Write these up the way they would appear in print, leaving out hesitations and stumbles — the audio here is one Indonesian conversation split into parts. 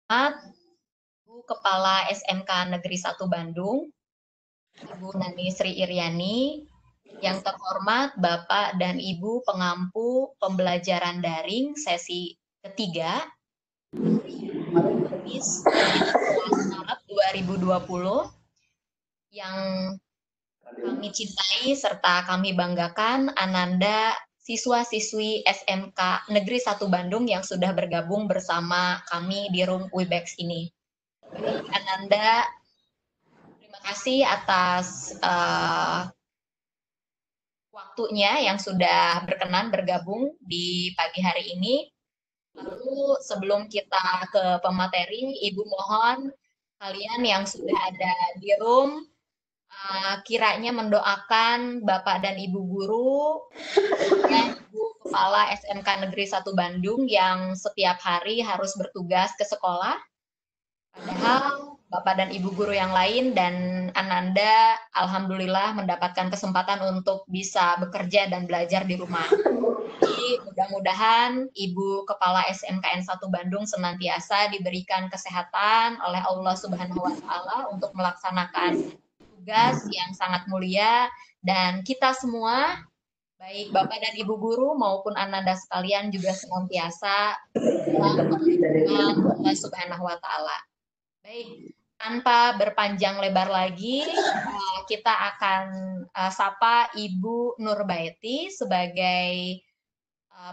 Ibu Kepala SMK Negeri 1 Bandung, Ibu Nani Sri Iryani, yang terhormat Bapak dan Ibu pengampu pembelajaran daring sesi ketiga, Kamis 11 Maret 2020, yang kami cintai serta kami banggakan Ananda siswa-siswi SMK Negeri 1 Bandung yang sudah bergabung bersama kami di Room Webex ini. Baik, Ananda, terima kasih atas waktunya yang sudah berkenan bergabung di pagi hari ini. Lalu sebelum kita ke pemateri, Ibu mohon kalian yang sudah ada di room kiranya mendoakan Bapak dan Ibu guru dan Ibu Kepala SMK Negeri 1 Bandung yang setiap hari harus bertugas ke sekolah. Padahal Bapak dan Ibu guru yang lain dan Ananda alhamdulillah mendapatkan kesempatan untuk bisa bekerja dan belajar di rumah. Jadi mudah-mudahan Ibu Kepala SMKN 1 Bandung senantiasa diberikan kesehatan oleh Allah Subhanahu wa taala untuk melaksanakan tugas yang sangat mulia, dan kita semua baik Bapak dan Ibu guru maupun Ananda sekalian juga senantiasa dalam perlindungan Allah Subhanahu wa taala. Baik, tanpa berpanjang lebar lagi, kita akan sapa Ibu Nurbaiti sebagai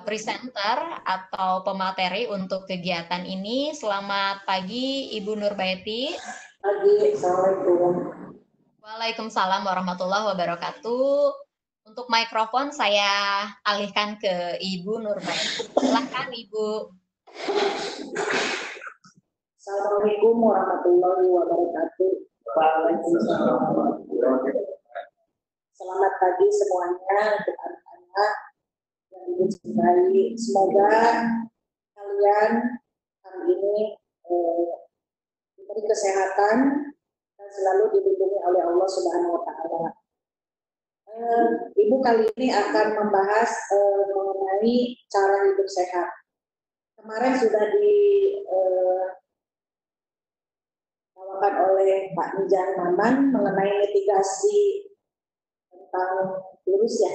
presenter atau pemateri untuk kegiatan ini. Selamat pagi, Ibu Nurbaiti. Pagi, Assalamualaikum. Waalaikumsalam warahmatullahi wabarakatuh. Untuk mikrofon saya alihkan ke Ibu Nurbaiti. Silakan, Ibu. Assalamualaikum warahmatullahi wabarakatuh. Waalaikumsalam. Selamat pagi semuanya untuk anak-anak yang dicintai. Semoga kalian hari ini diberi kesehatan dan selalu dilindungi oleh Allah Subhanahu wa taala. Ibu kali ini akan membahas mengenai cara hidup sehat. Kemarin sudah dibawakan oleh Pak Nijan Maman mengenai mitigasi tentang virus ya,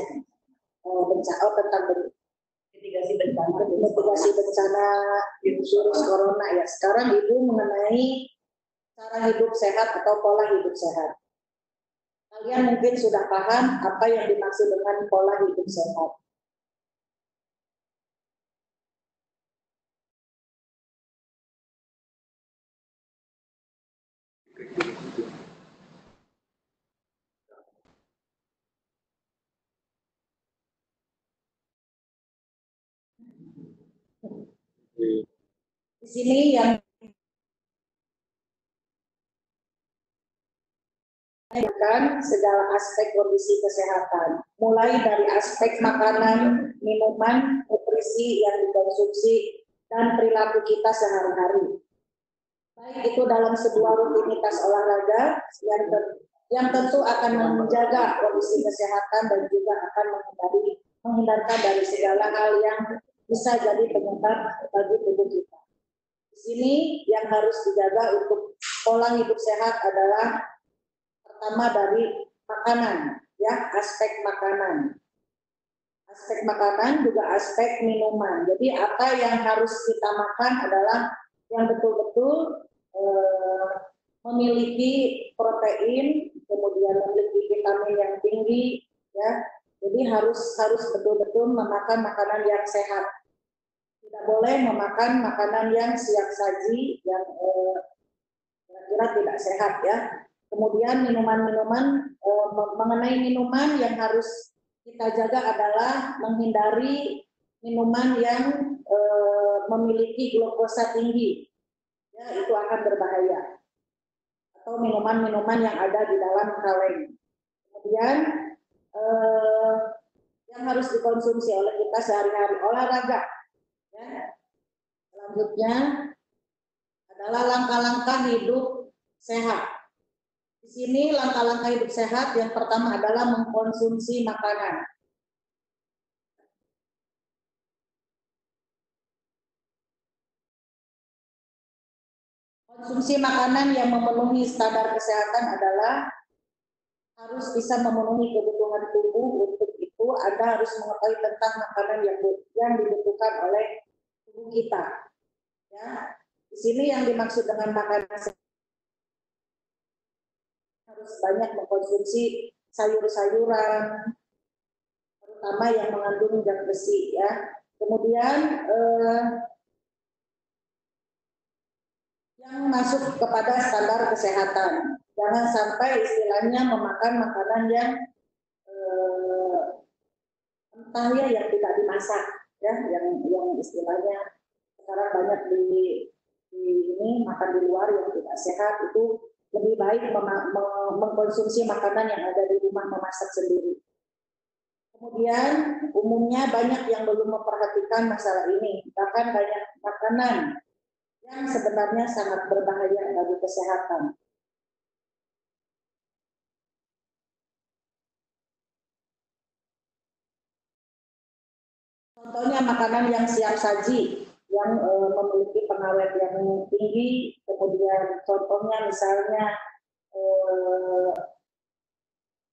tentang mitigasi bencana virus corona ya. Sekarang Ibu mengenai cara hidup sehat atau pola hidup sehat. Kalian mungkin sudah paham apa yang dimaksud dengan pola hidup sehat. Di sini yang segala aspek kondisi kesehatan, mulai dari aspek makanan, minuman, nutrisi yang dikonsumsi, dan perilaku kita sehari-hari. Baik itu dalam sebuah rutinitas olahraga yang tentu akan menjaga kondisi kesehatan dan juga akan menghindarkan dari segala hal yang bisa jadi penyebab bagi tubuh kita. Di sini yang harus dijaga untuk pola hidup sehat adalah pertama dari makanan, ya, aspek makanan. Aspek makanan juga aspek minuman. Jadi apa yang harus kita makan adalah yang betul-betul memiliki protein, kemudian memiliki vitamin yang tinggi, ya. Jadi harus betul-betul memakan makanan yang sehat. Tidak boleh memakan makanan yang siap saji, yang kira-kira tidak sehat, ya. Kemudian minuman-minuman, mengenai minuman yang harus kita jaga adalah menghindari minuman yang memiliki glukosa tinggi, ya, itu akan berbahaya. Atau minuman-minuman yang ada di dalam kaleng. Kemudian yang harus dikonsumsi oleh kita sehari-hari, olahraga. Ya. Selanjutnya adalah langkah-langkah hidup sehat. Di sini langkah-langkah hidup sehat yang pertama adalah mengkonsumsi makanan. Konsumsi makanan yang memenuhi standar kesehatan adalah harus bisa memenuhi kebutuhan tubuh. Untuk itu Anda harus mengetahui tentang makanan yang dibutuhkan oleh tubuh kita. Ya, di sini yang dimaksud dengan makanan harus banyak mengkonsumsi sayur-sayuran, terutama yang mengandung zat besi. Ya, kemudian yang masuk kepada standar kesehatan. Jangan sampai istilahnya memakan makanan yang entah ya yang tidak dimasak, ya, yang istilahnya sekarang banyak di ini makan di luar yang tidak sehat. Itu lebih baik mengkonsumsi makanan yang ada di rumah, memasak sendiri. Kemudian umumnya banyak yang belum memperhatikan masalah ini, bahkan banyak makanan yang sebenarnya sangat berbahaya bagi kesehatan. Contohnya makanan yang siap saji, yang memiliki pengawet yang tinggi. Kemudian contohnya misalnya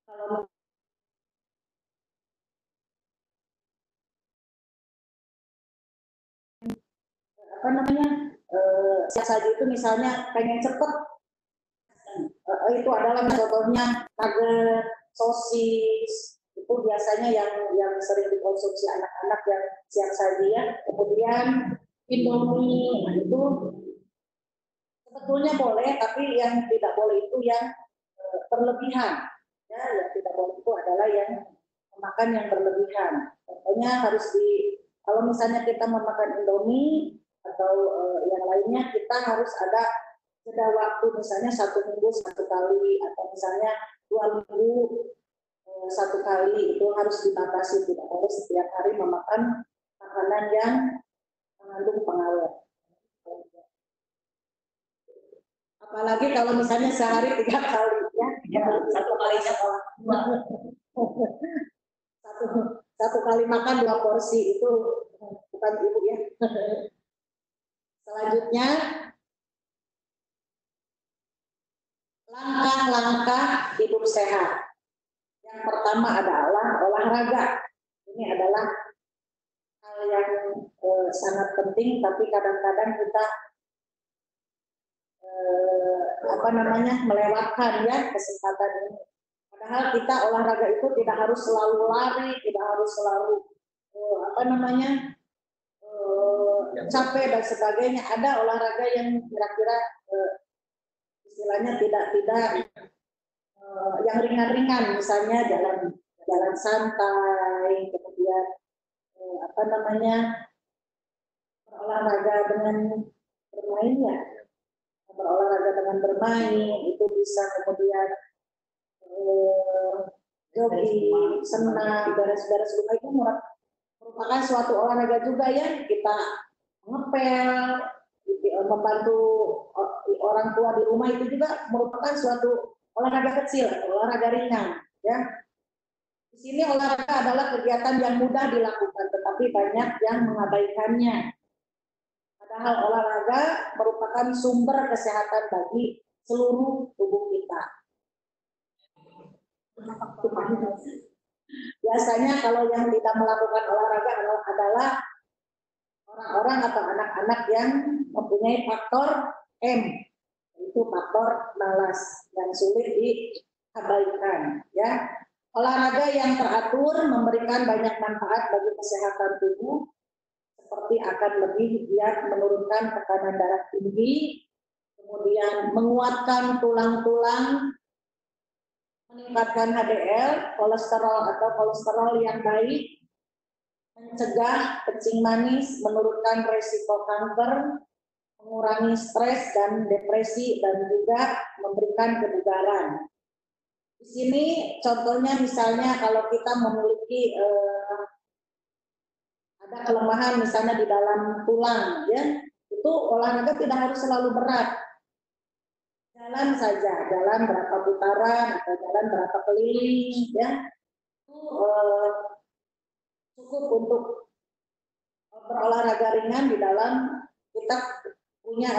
kalau apa namanya siap saji itu misalnya pengen cepet, itu adalah contohnya nugget, sosis, itu biasanya yang sering dikonsumsi anak-anak yang siap saji ya. Kemudian Indomie, itu sebetulnya boleh, tapi yang tidak boleh itu yang berlebihan. Ya, yang tidak boleh itu adalah yang memakan yang berlebihan. Contohnya harus kalau misalnya kita memakan Indomie atau yang lainnya, kita harus ada jeda waktu, misalnya 1 minggu 1 kali, atau misalnya 2 minggu 1 kali. Itu harus dibatasi, tidak boleh setiap hari memakan makanan yang mengandung pengawet. Apalagi kalau misalnya sehari 3 kali, ya, 1 kalinya satu kali makan 2 porsi, itu bukan ibu ya. Selanjutnya, langkah-langkah hidup sehat. Yang pertama adalah olahraga. Ini adalah hal yang sangat penting, tapi kadang-kadang kita melewatkan ya kesempatan ini. Padahal kita olahraga itu tidak harus selalu lari, tidak harus selalu capek dan sebagainya. Ada olahraga yang kira-kira istilahnya tidak yang ringan-ringan, misalnya jalan santai, kemudian berolahraga dengan bermain ya, berolahraga dengan bermain itu bisa. Kemudian jogging, senam, beres-beres rumah itu merupakan suatu olahraga juga ya. Kita ngepel, membantu orang tua di rumah, itu juga merupakan suatu olahraga kecil atau olahraga ringan ya. Di sini olahraga adalah kegiatan yang mudah dilakukan, tetapi banyak yang mengabaikannya. Padahal olahraga merupakan sumber kesehatan bagi seluruh tubuh kita. Biasanya kalau yang tidak melakukan olahraga adalah orang-orang atau anak-anak yang mempunyai faktor M, yaitu faktor malas yang sulit diabaikan. Ya, olahraga yang teratur memberikan banyak manfaat bagi kesehatan tubuh, seperti akan lebih giat menurunkan tekanan darah tinggi, kemudian menguatkan tulang-tulang, meningkatkan HDL, kolesterol yang baik, mencegah kencing manis, menurunkan resiko kanker, mengurangi stres dan depresi, dan juga memberikan kebugaran. Di sini contohnya misalnya kalau kita memiliki ada kelemahan misalnya di dalam tulang, ya, itu olahraga tidak harus selalu berat. Jalan saja, jalan berapa putaran atau jalan berapa keliling, ya, itu cukup untuk berolahraga ringan di dalam kita punya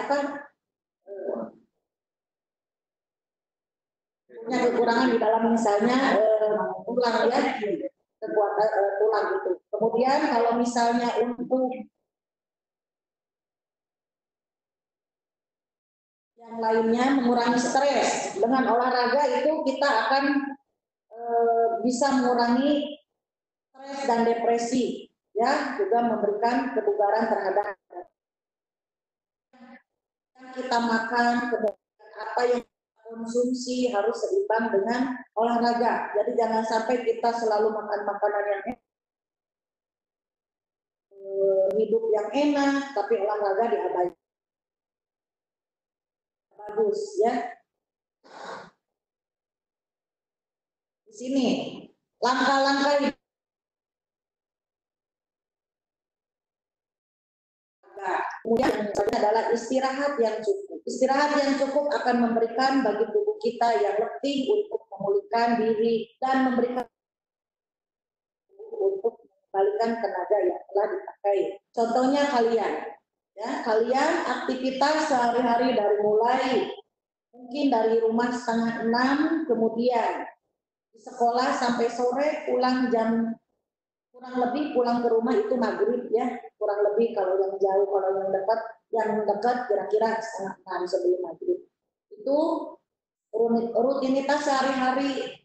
punya kekurangan di dalam misalnya tulang ya, kekuatan tulang itu. Kemudian kalau misalnya untuk yang lainnya mengurangi stres, dengan olahraga itu kita akan bisa mengurangi stres dan depresi, ya, juga memberikan kebugaran terhadap yang kita makan, apa yang kita konsumsi harus seimbang dengan olahraga. Jadi jangan sampai kita selalu makan makanan yang enak, hidup yang enak, tapi olahraga diabaikan. Bagus ya. Di sini langkah-langkah kemudian yang selanjutnya adalah istirahat yang cukup. Istirahat yang cukup akan memberikan bagi tubuh kita yang letih untuk memulihkan diri dan memberikan untuk mengembalikan tenaga yang telah dipakai. Contohnya kalian, ya, kalian aktivitas sehari-hari dari mulai mungkin dari rumah 5:30, kemudian di sekolah sampai sore, pulang jam kurang lebih pulang ke rumah itu maghrib ya, kurang lebih kalau yang jauh, kalau yang dekat kira-kira 5:30 sebelum maghrib. Itu rutinitas sehari-hari,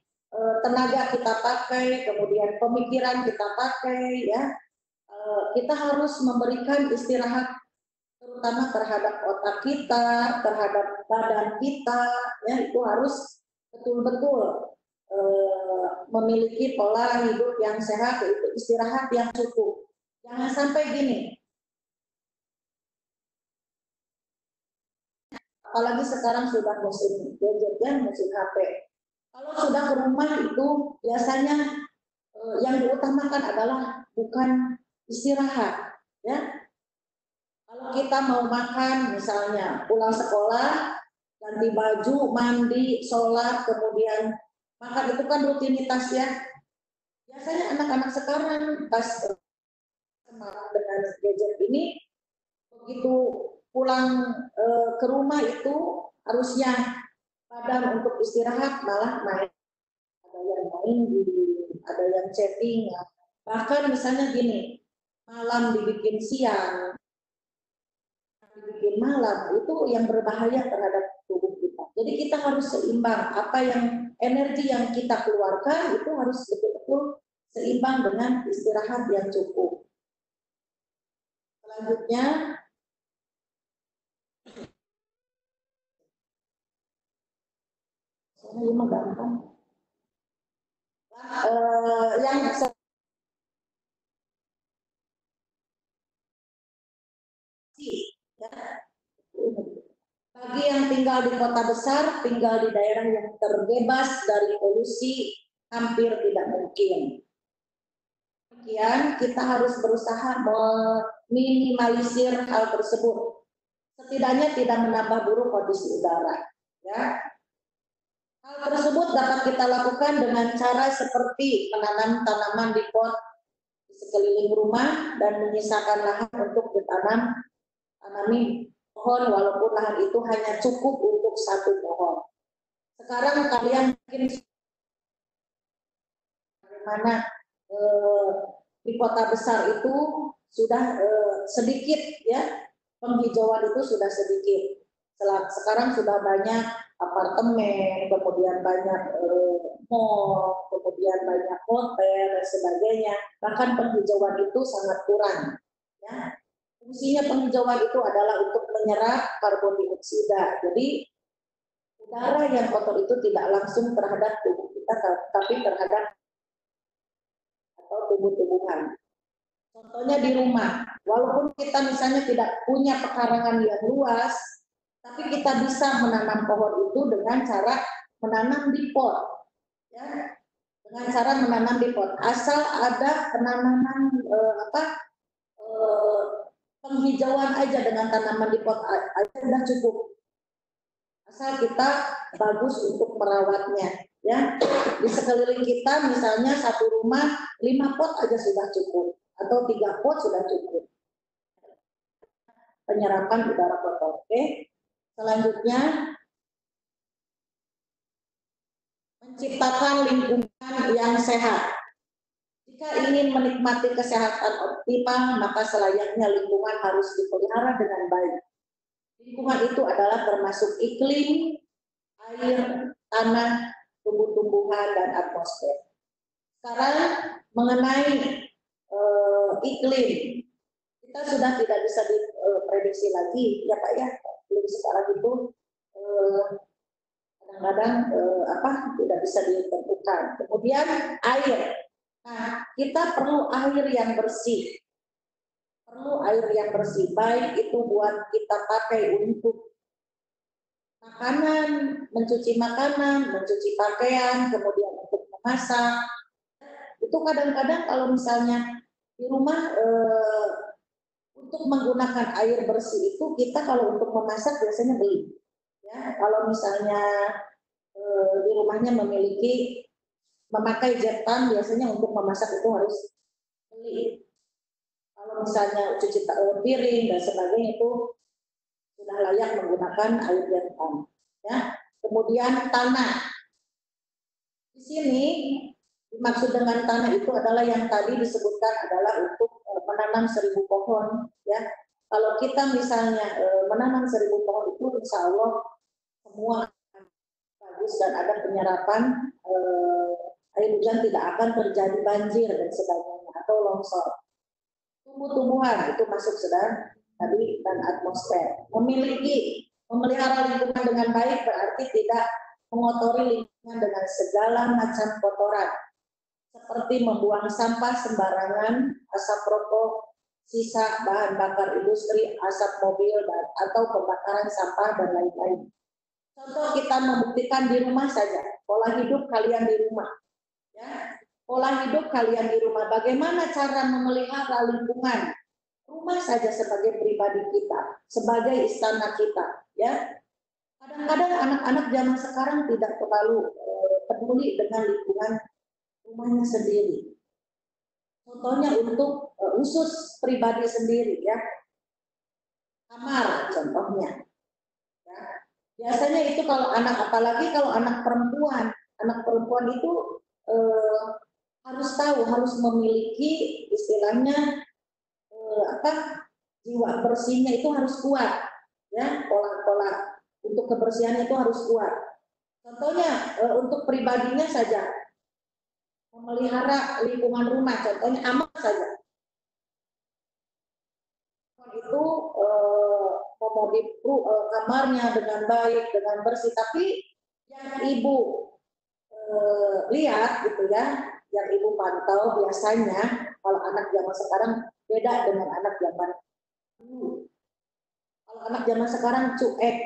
tenaga kita pakai, kemudian pemikiran kita pakai ya. Kita harus memberikan istirahat terutama terhadap otak kita, terhadap badan kita ya, itu harus betul-betul memiliki pola hidup yang sehat, itu istirahat yang cukup. Jangan sampai gini, apalagi sekarang sudah musim gadget ya, musim HP. Kalau sudah ke rumah itu biasanya yang diutamakan adalah bukan istirahat ya. Kalau kita mau makan misalnya pulang sekolah, ganti baju, mandi, sholat, kemudian makan, itu kan rutinitas ya. Biasanya anak-anak sekarang pas dengan gadget ini, begitu pulang ke rumah itu harusnya badan untuk istirahat malah main. Ada yang main, ada yang chatting, bahkan misalnya gini, malam dibikin siang, dibikin malam, itu yang berbahaya terhadap tubuh kita. Jadi kita harus seimbang, apa yang energi yang kita keluarkan itu harus betul-betul seimbang dengan istirahat yang cukup. Selanjutnya, ini mah gampang. Yang bagi yang tinggal di kota besar, tinggal di daerah yang terbebas dari polusi, hampir tidak mungkin. Kemudian kita harus berusaha meminimalisir hal tersebut. Setidaknya tidak menambah buruk kondisi udara. Ya. Hal tersebut dapat kita lakukan dengan cara seperti menanam tanaman di pot di sekeliling rumah dan menyisakan lahan untuk tanami pohon, walaupun lahan itu hanya cukup untuk satu pohon. Sekarang kalian mungkin bagaimana di kota besar itu sudah sedikit ya, penghijauan itu sudah sedikit. Sekarang sudah banyak apartemen, kemudian banyak mall, kemudian banyak hotel dan sebagainya. Bahkan penghijauan itu sangat kurang. Ya. Fungsinya penghijauan itu adalah untuk menyerap karbon dioksida. Jadi udara yang kotor itu tidak langsung terhadap tubuh kita, tapi terhadap atau tumbuh-tumbuhan. Contohnya di rumah, walaupun kita misalnya tidak punya pekarangan yang luas, tapi kita bisa menanam pohon itu dengan cara menanam di pot, ya, dengan cara menanam di pot. Asal ada penanaman penghijauan aja dengan tanaman di pot aja sudah cukup. Asal kita bagus untuk merawatnya, ya. Di sekeliling kita misalnya satu rumah 5 pot aja sudah cukup, atau 3 pot sudah cukup. Penyerapan udara kotor. Oke. Selanjutnya menciptakan lingkungan yang sehat. Jika ingin menikmati kesehatan optimal, maka selayaknya lingkungan harus dipelihara dengan baik. Lingkungan itu adalah termasuk iklim, air, tanah, tumbuh-tumbuhan, dan atmosfer. Sekarang mengenai iklim, kita sudah tidak bisa diprediksi lagi, ya Pak ya. Iklim sekarang itu kadang-kadang tidak bisa ditentukan. Kemudian air. Nah, kita perlu air yang bersih. Perlu air yang bersih, baik itu buat kita pakai untuk makanan, mencuci pakaian, kemudian untuk memasak. Itu kadang-kadang kalau misalnya di rumah untuk menggunakan air bersih itu kita kalau untuk memasak biasanya beli. Ya, kalau misalnya di rumahnya memakai jetan, biasanya untuk memasak itu harus beli. Kalau misalnya cuci piring dan sebagainya itu sudah layak menggunakan air jetan. Ya. Kemudian tanah. Di sini dimaksud dengan tanah itu adalah yang tadi disebutkan adalah untuk menanam 1000 pohon. Ya. Kalau kita misalnya menanam 1000 pohon itu insya Allah semua bagus dan ada penyerapan, air hujan tidak akan terjadi banjir dan sebagainya atau longsor. Tumbuh-tumbuhan itu masuk sedang tadi dan atmosfer. Memelihara lingkungan dengan baik berarti tidak mengotori lingkungan dengan segala macam kotoran seperti membuang sampah sembarangan, asap rokok, sisa bahan bakar industri, asap mobil, atau pembakaran sampah dan lain-lain. Contoh kita membuktikan di rumah saja, pola hidup kalian di rumah. Ya, pola hidup kalian di rumah, bagaimana cara memelihara lingkungan rumah saja sebagai pribadi kita, sebagai istana kita. Ya, kadang-kadang anak-anak zaman sekarang tidak terlalu peduli dengan lingkungan rumahnya sendiri. Contohnya untuk khusus pribadi sendiri, ya, kamar contohnya. Ya. Biasanya itu kalau apalagi kalau anak perempuan itu harus tahu, harus memiliki istilahnya jiwa bersihnya itu harus kuat, ya, pola-pola untuk kebersihannya itu harus kuat. Contohnya untuk pribadinya saja, memelihara lingkungan rumah, contohnya aman saja. Itu memodif kamarnya dengan baik, dengan bersih, tapi yang ibu lihat gitu ya, yang ibu pantau biasanya kalau anak zaman sekarang beda dengan anak zaman dulu. Kalau anak zaman sekarang cuek,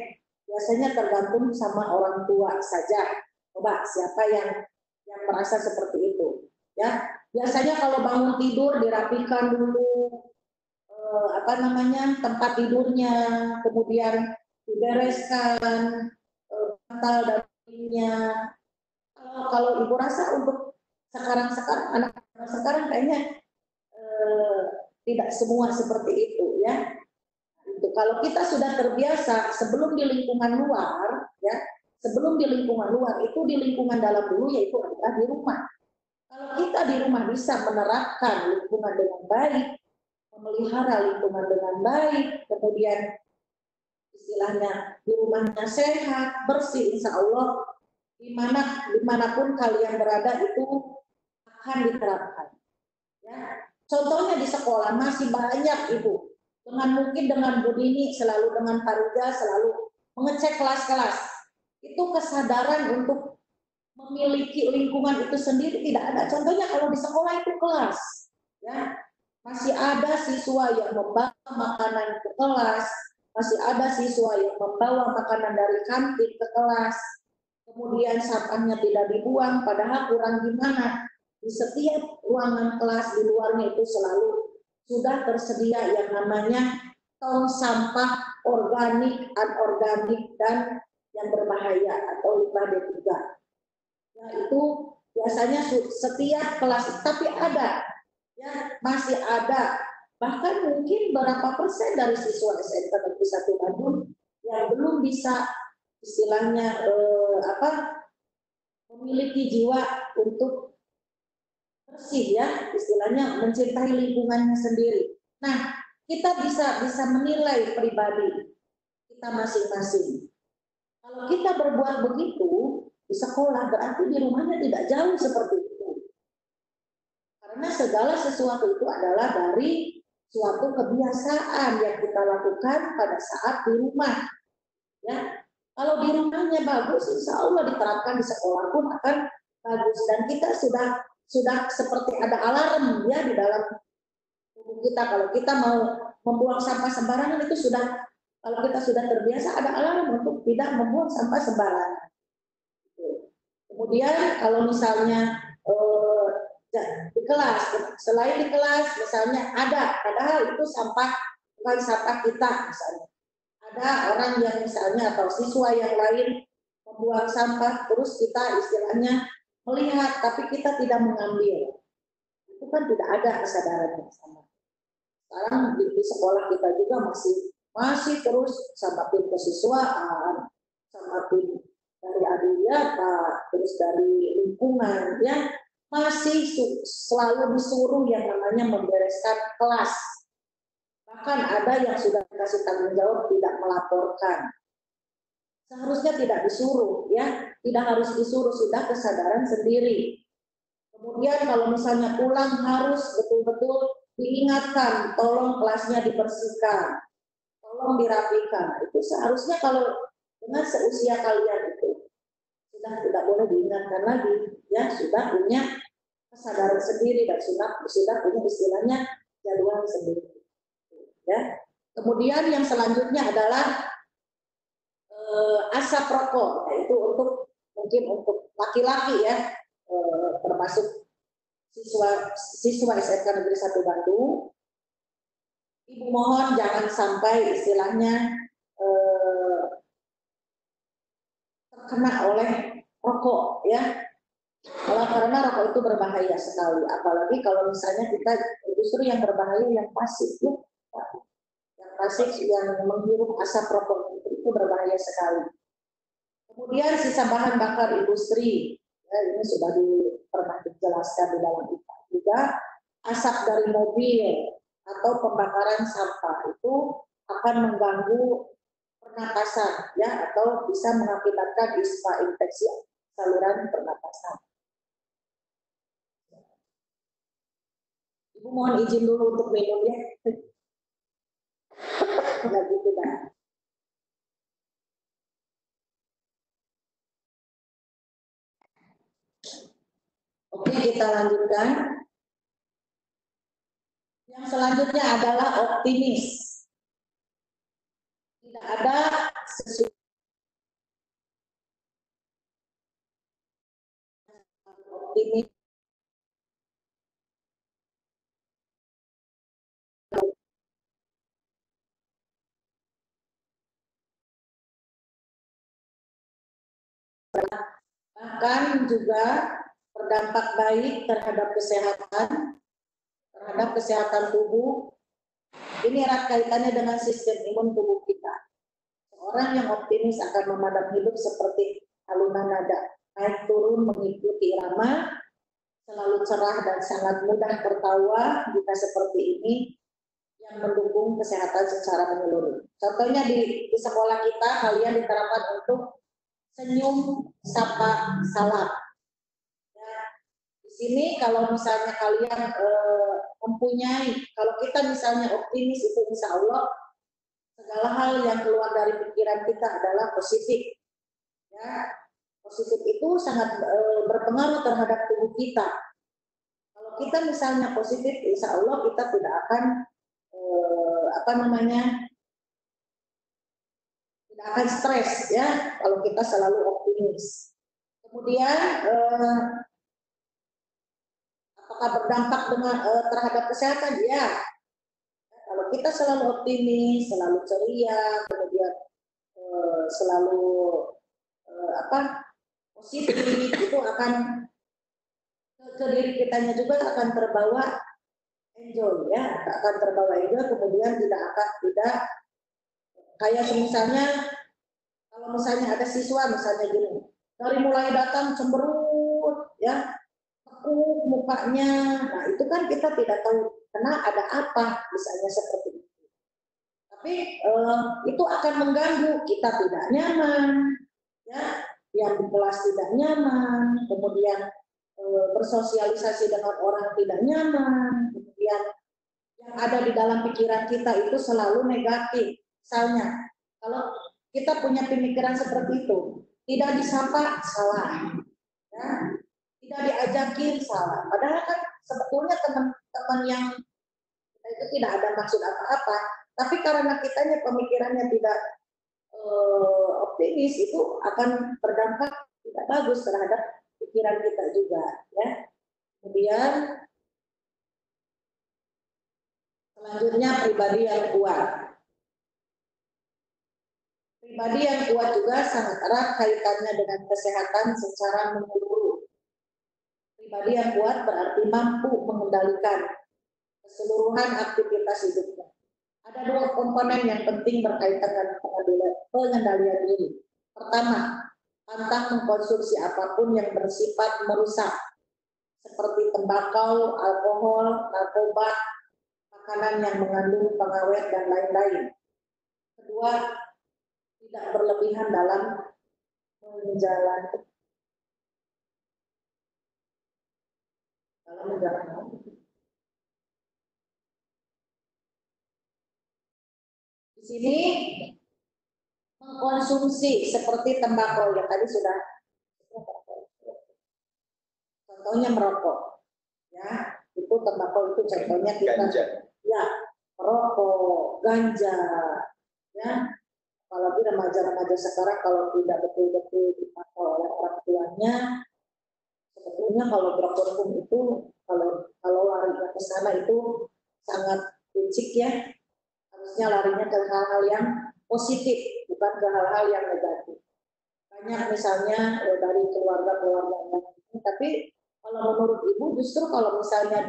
biasanya tergantung sama orang tua saja. Coba siapa yang merasa seperti itu, ya. Biasanya kalau bangun tidur dirapikan dulu tempat tidurnya, kemudian dibereskan bantal dan dindingnya. Kalau ibu rasa untuk sekarang anak sekarang kayaknya tidak semua seperti itu, ya. Itu kalau kita sudah terbiasa sebelum di lingkungan luar, ya, sebelum di lingkungan luar itu di lingkungan dalam dulu, yaitu adalah di rumah. Kalau kita di rumah bisa menerapkan lingkungan dengan baik, memelihara lingkungan dengan baik, kemudian istilahnya di rumahnya sehat, bersih, insya Allah dimanapun kalian berada itu akan diterapkan. Ya. Contohnya di sekolah masih banyak ibu, mungkin dengan Bu Dini, selalu dengan Pak Ruja, selalu mengecek kelas-kelas. Itu kesadaran untuk memiliki lingkungan itu sendiri tidak ada. Contohnya kalau di sekolah itu kelas, ya, masih ada siswa yang membawa makanan ke kelas, masih ada siswa yang membawa makanan dari kantin ke kelas, kemudian sampahnya tidak dibuang, padahal kurang gimana. Di setiap ruangan kelas di luarnya itu selalu sudah tersedia yang namanya tong sampah organik, anorganik, dan yang berbahaya atau limbah D3. Ya, itu biasanya setiap kelas, tapi ada, ya, masih ada, bahkan mungkin berapa persen dari siswa SMK Negeri 1 Bandung yang belum bisa istilahnya memiliki jiwa untuk bersih ya, istilahnya mencintai lingkungannya sendiri. Nah, kita bisa menilai pribadi kita masing-masing. Kalau kita berbuat begitu di sekolah, berarti di rumahnya tidak jauh seperti itu. Karena segala sesuatu itu adalah dari suatu kebiasaan yang kita lakukan pada saat di rumah. Ya, kalau di rumahnya bagus, insya Allah diterapkan di sekolah pun akan bagus. Dan kita sudah seperti ada alarm ya di dalam tubuh kita. Kalau kita mau membuang sampah sembarangan itu sudah, kalau kita sudah terbiasa ada alarm untuk tidak membuang sampah sembarangan. Kemudian kalau misalnya di kelas, selain di kelas misalnya ada, padahal itu sampah bukan sampah kita misalnya. Ada orang yang misalnya atau siswa yang lain membuang sampah, terus kita istilahnya melihat, tapi kita tidak mengambil. Itu kan tidak ada kesadaran yang sama. Sekarang di sekolah kita juga masih terus samatin kesiswaan, samatin dari adiwiyata, terus dari lingkungan, ya masih selalu disuruh yang namanya membereskan kelas. Bahkan ada yang sudah dikasih tanggung jawab tidak melaporkan. Seharusnya tidak disuruh, ya, tidak harus disuruh, sudah kesadaran sendiri. Kemudian kalau misalnya pulang harus betul-betul diingatkan, tolong kelasnya dibersihkan, tolong dirapikan. Itu seharusnya kalau dengan seusia kalian itu sudah tidak boleh diingatkan lagi, ya sudah punya kesadaran sendiri dan sudah punya istilahnya jadwal sendiri. Ya. Kemudian yang selanjutnya adalah asap rokok, yaitu mungkin untuk laki-laki ya, termasuk siswa SMK Negeri 1 Bandung. Ibu mohon jangan sampai istilahnya terkena oleh rokok ya. Karena rokok itu berbahaya sekali, apalagi kalau misalnya kita justru yang berbahaya yang pasif ya. Yang pasif yang menghirup asap rokok itu berbahaya sekali. Kemudian sisa bahan bakar industri, ya, ini sudah pernah dijelaskan di dalam IPA juga. Asap dari mobil atau pembakaran sampah itu akan mengganggu pernapasan, ya, atau bisa mengakibatkan ispa, infeksi saluran pernapasan. Ibu mohon izin dulu untuk minum ya. Nah, gitu dah. Oke, kita lanjutkan. Yang selanjutnya adalah optimis. Tidak ada sesuatu optimis. Bahkan juga berdampak baik terhadap kesehatan tubuh. Ini erat kaitannya dengan sistem imun tubuh kita. Orang yang optimis akan memandang hidup seperti alunan nada, naik turun mengikuti irama, selalu cerah dan sangat mudah tertawa. Jika seperti ini, yang mendukung kesehatan secara menyeluruh. Contohnya di sekolah kita, kalian diterapkan untuk senyum, sapa, salam. Ya, di sini kalau misalnya kalian mempunyai, kalau kita misalnya optimis itu insya Allah segala hal yang keluar dari pikiran kita adalah positif. Ya, positif itu sangat berpengaruh terhadap tubuh kita. Kalau kita misalnya positif, insya Allah kita tidak akan tidak akan stres ya kalau kita selalu optimis. Kemudian apakah berdampak terhadap kesehatan? Ya. Kalau kita selalu optimis, selalu ceria, kemudian selalu positif, itu akan ke diri kitanya juga akan terbawa enjoy ya, akan terbawa enjoy, kemudian tidak kayak misalnya kalau misalnya ada siswa misalnya gini, dari mulai datang cemberut ya, tekuk mukanya. Nah, itu kan kita tidak tahu karena ada apa, misalnya seperti itu. Tapi itu akan mengganggu, kita tidak nyaman, ya, yang di kelas tidak nyaman, kemudian bersosialisasi dengan orang tidak nyaman, kemudian yang ada di dalam pikiran kita itu selalu negatif. Misalnya, kalau kita punya pemikiran seperti itu, tidak disapa salah, ya, tidak diajakin salah. Padahal kan sebetulnya teman-teman yang itu tidak ada maksud apa-apa, tapi karena kitanya pemikirannya tidak optimis, itu akan berdampak tidak bagus terhadap pikiran kita juga, ya. Kemudian selanjutnya pribadi yang kuat. Pribadi yang kuat juga sangat erat kaitannya dengan kesehatan secara menyeluruh. Pribadi yang kuat berarti mampu mengendalikan keseluruhan aktivitas hidupnya. Ada dua komponen yang penting berkaitan dengan pengendalian diri. Pertama, pantang mengkonsumsi apapun yang bersifat merusak, seperti tembakau, alkohol, narkoba, makanan yang mengandung pengawet, dan lain-lain. Kedua, tidak berlebihan dalam menjalankan di sini mengkonsumsi seperti tembakau yang tadi sudah, contohnya merokok, ya, itu tembakau itu contohnya kita ganja. Ya, merokok, ganja, ya, apalagi remaja-remaja sekarang kalau tidak betul-betul dipantau oleh orang tuanya, sebetulnya kalau berkonsum itu kalau larinya ke sana itu sangat licik, ya. Harusnya larinya ke hal-hal yang positif, bukan ke hal-hal yang negatif. Banyak misalnya dari keluarga-keluarga yang ini, tapi kalau menurut Ibu justru kalau misalnya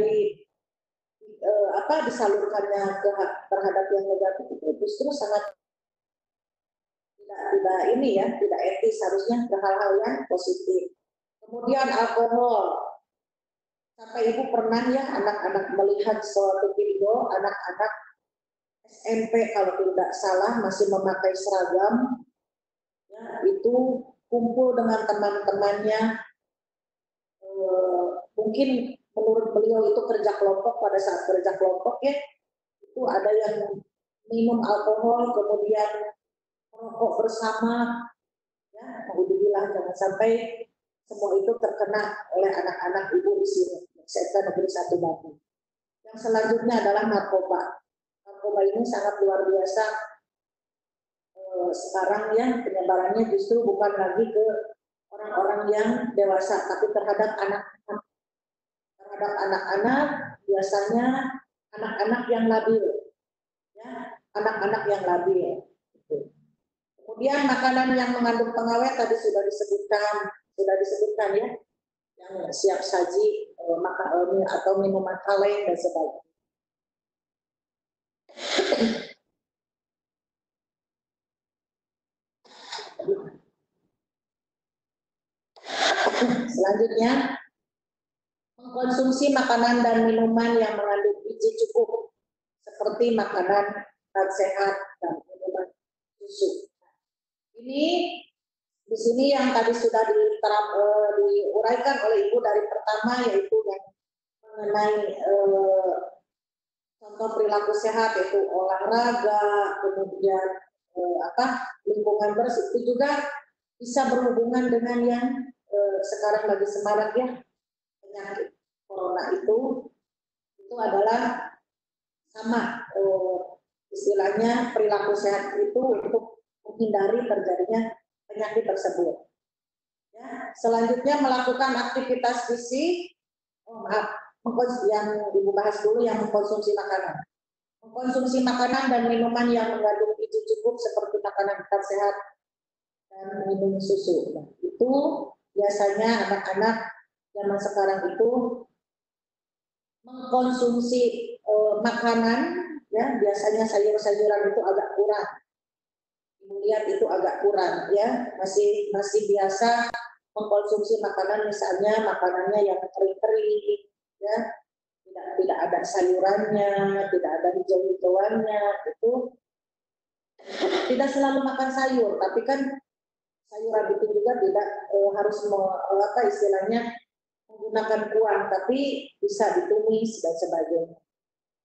disalurkannya terhadap yang negatif itu justru sangat tidak ini, ya, tidak etis, harusnya ke hal-hal yang positif. Kemudian alkohol. Sampai Ibu pernah, ya, anak-anak melihat suatu video anak-anak SMP kalau tidak salah masih memakai seragam, ya, itu kumpul dengan teman-temannya, mungkin menurut beliau itu kerja kelompok. Pada saat kerja kelompok, ya, itu ada yang minum alkohol, kemudian merokok bersama, ya, alhamdulillah jangan sampai semua itu terkena oleh anak-anak Ibu di sini, SMK Negeri 1 Bandung. Yang selanjutnya adalah narkoba. Narkoba ini sangat luar biasa sekarang, ya, penyebarannya justru bukan lagi ke orang-orang yang dewasa, tapi terhadap anak-anak. Terhadap anak-anak, biasanya anak-anak yang labil, ya, anak-anak yang labil. Kemudian makanan yang mengandung pengawet tadi sudah disebutkan, ya, yang siap saji, atau minuman kaleng dan sebagainya. Selanjutnya, mengkonsumsi makanan dan minuman yang mengandung gizi cukup, seperti makanan sehat dan minuman susu. Ini di sini yang tadi sudah diuraikan oleh Ibu dari pertama, yaitu yang mengenai contoh perilaku sehat, yaitu olahraga, kemudian lingkungan bersih, itu juga bisa berhubungan dengan yang sekarang lagi semarak, ya, penyakit corona itu adalah sama istilahnya perilaku sehat itu untuk menghindari terjadinya penyakit tersebut. Ya, selanjutnya melakukan aktivitas fisik. Yang Ibu bahas dulu yang mengkonsumsi makanan. Mengkonsumsi makanan dan minuman yang mengandung gizi cukup seperti makanan sehat dan minum susu. Nah, itu biasanya anak-anak zaman sekarang itu mengkonsumsi makanan, ya, biasanya sayur-sayuran itu agak kurang. Ibu lihat itu agak kurang, ya, masih biasa mengkonsumsi makanan misalnya makanannya yang kering-kering, ya, tidak ada sayurannya, tidak ada hijau-hijauannya, itu tidak selalu makan sayur, tapi kan sayuran itu juga tidak harus apa istilahnya menggunakan kuah, tapi bisa ditumis dan sebagainya.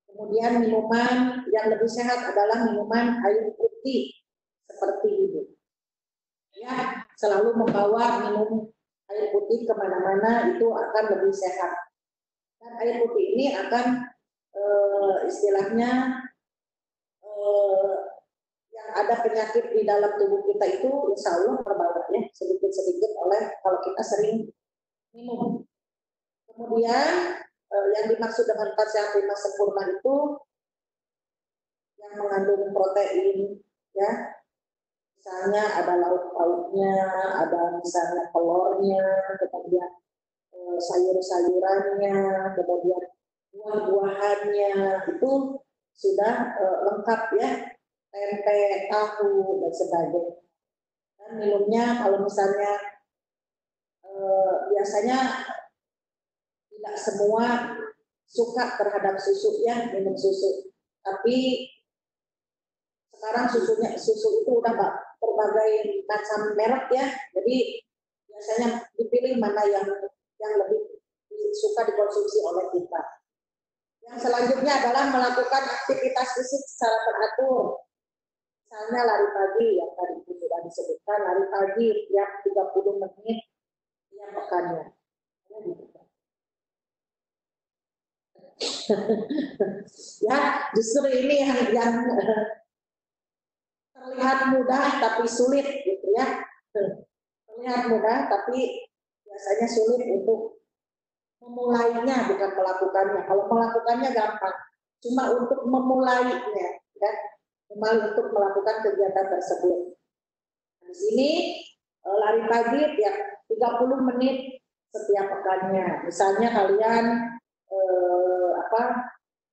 Kemudian minuman yang lebih sehat adalah minuman air putih seperti ini. Ya, selalu membawa minum air putih kemana-mana itu akan lebih sehat. Dan air putih ini akan istilahnya yang ada penyakit di dalam tubuh kita itu insya Allah terbawa ya sedikit-sedikit oleh kalau kita sering minum. Kemudian yang dimaksud dengan 4 sehat 5 sempurna itu yang mengandung protein ya, misalnya ada lauk pauknya, ada misalnya telurnya, kemudian sayur-sayurannya, kemudian buah-buahannya itu sudah lengkap ya, tempe, tahu dan sebagainya. Dan minumnya kalau misalnya biasanya tidak semua suka terhadap susu ya, minum susu. Tapi sekarang susu itu udah berbagai macam merek ya. Jadi biasanya dipilih mana yang lebih suka dikonsumsi oleh kita. Yang selanjutnya adalah melakukan aktivitas fisik secara teratur. Misalnya lari pagi yang tadi sudah disebutkan, lari pagi tiap 30 menit tiap pekannya. Ya, justru ini yang terlihat mudah tapi sulit gitu ya. Terlihat mudah tapi biasanya sulit untuk memulainya bukan melakukannya. Kalau melakukannya gampang, cuma untuk memulainya ya, untuk melakukan kegiatan tersebut. Di sini lari pagi tiap 30 menit setiap pekannya. Misalnya kalian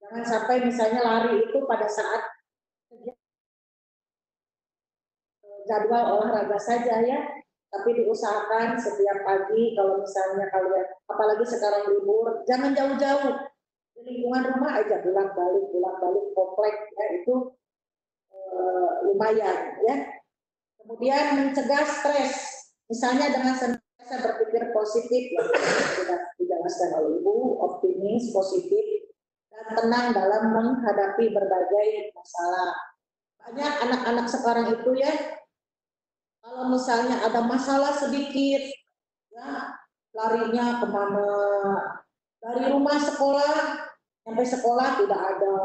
jangan sampai misalnya lari itu pada saat jadwal olahraga saja ya, tapi diusahakan setiap pagi kalau misalnya kalian, apalagi sekarang libur, jangan jauh-jauh di lingkungan rumah aja, bolak-balik komplek ya, itu lumayan ya. Kemudian mencegah stres, misalnya dengan senantiasa berpikir positif ya, sudah dijelaskan oleh Ibu, optimis, positif, dan tenang dalam menghadapi berbagai masalah. Banyak anak-anak sekarang itu ya, kalau misalnya ada masalah sedikit, ya larinya kemana? Dari rumah sekolah sampai sekolah tidak ada.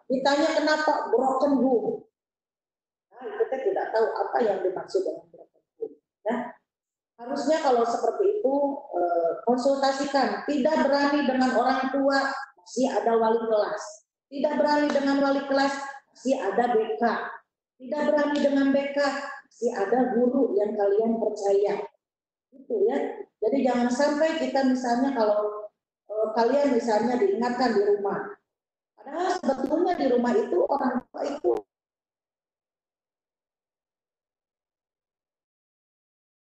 Ditanya kenapa broken home. Nah, kita tidak tahu apa yang dimaksud dengan broken home. Ya. Harusnya kalau seperti itu konsultasikan. Tidak berani dengan orang tua, masih ada wali kelas. Tidak berani dengan wali kelas, masih ada BK. Tidak berani dengan BK, masih ada guru yang kalian percaya. Itu ya. Jadi jangan sampai kita misalnya kalau kalian misalnya diingatkan di rumah. Padahal sebetulnya di rumah itu orang tua itu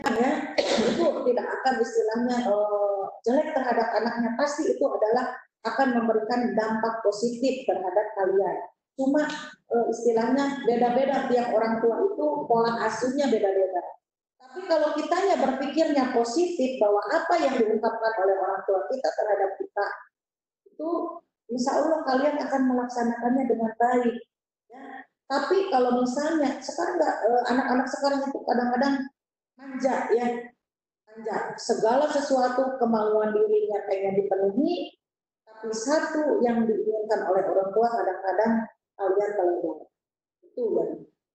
ya, itu tidak akan istilahnya jelek terhadap anaknya, pasti itu adalah akan memberikan dampak positif terhadap kalian. Cuma istilahnya beda-beda, tiap orang tua itu pola asuhnya beda-beda. Tapi kalau kitanya berpikirnya positif bahwa apa yang diungkapkan oleh orang tua kita terhadap kita itu insya Allah kalian akan melaksanakannya dengan baik. Ya. Tapi kalau misalnya sekarang anak-anak sekarang itu kadang-kadang manja ya, manja. Segala sesuatu kemauan dirinya pengen dipenuhi, tapi satu yang diinginkan oleh orang tua kadang-kadang kalian teledor. Itu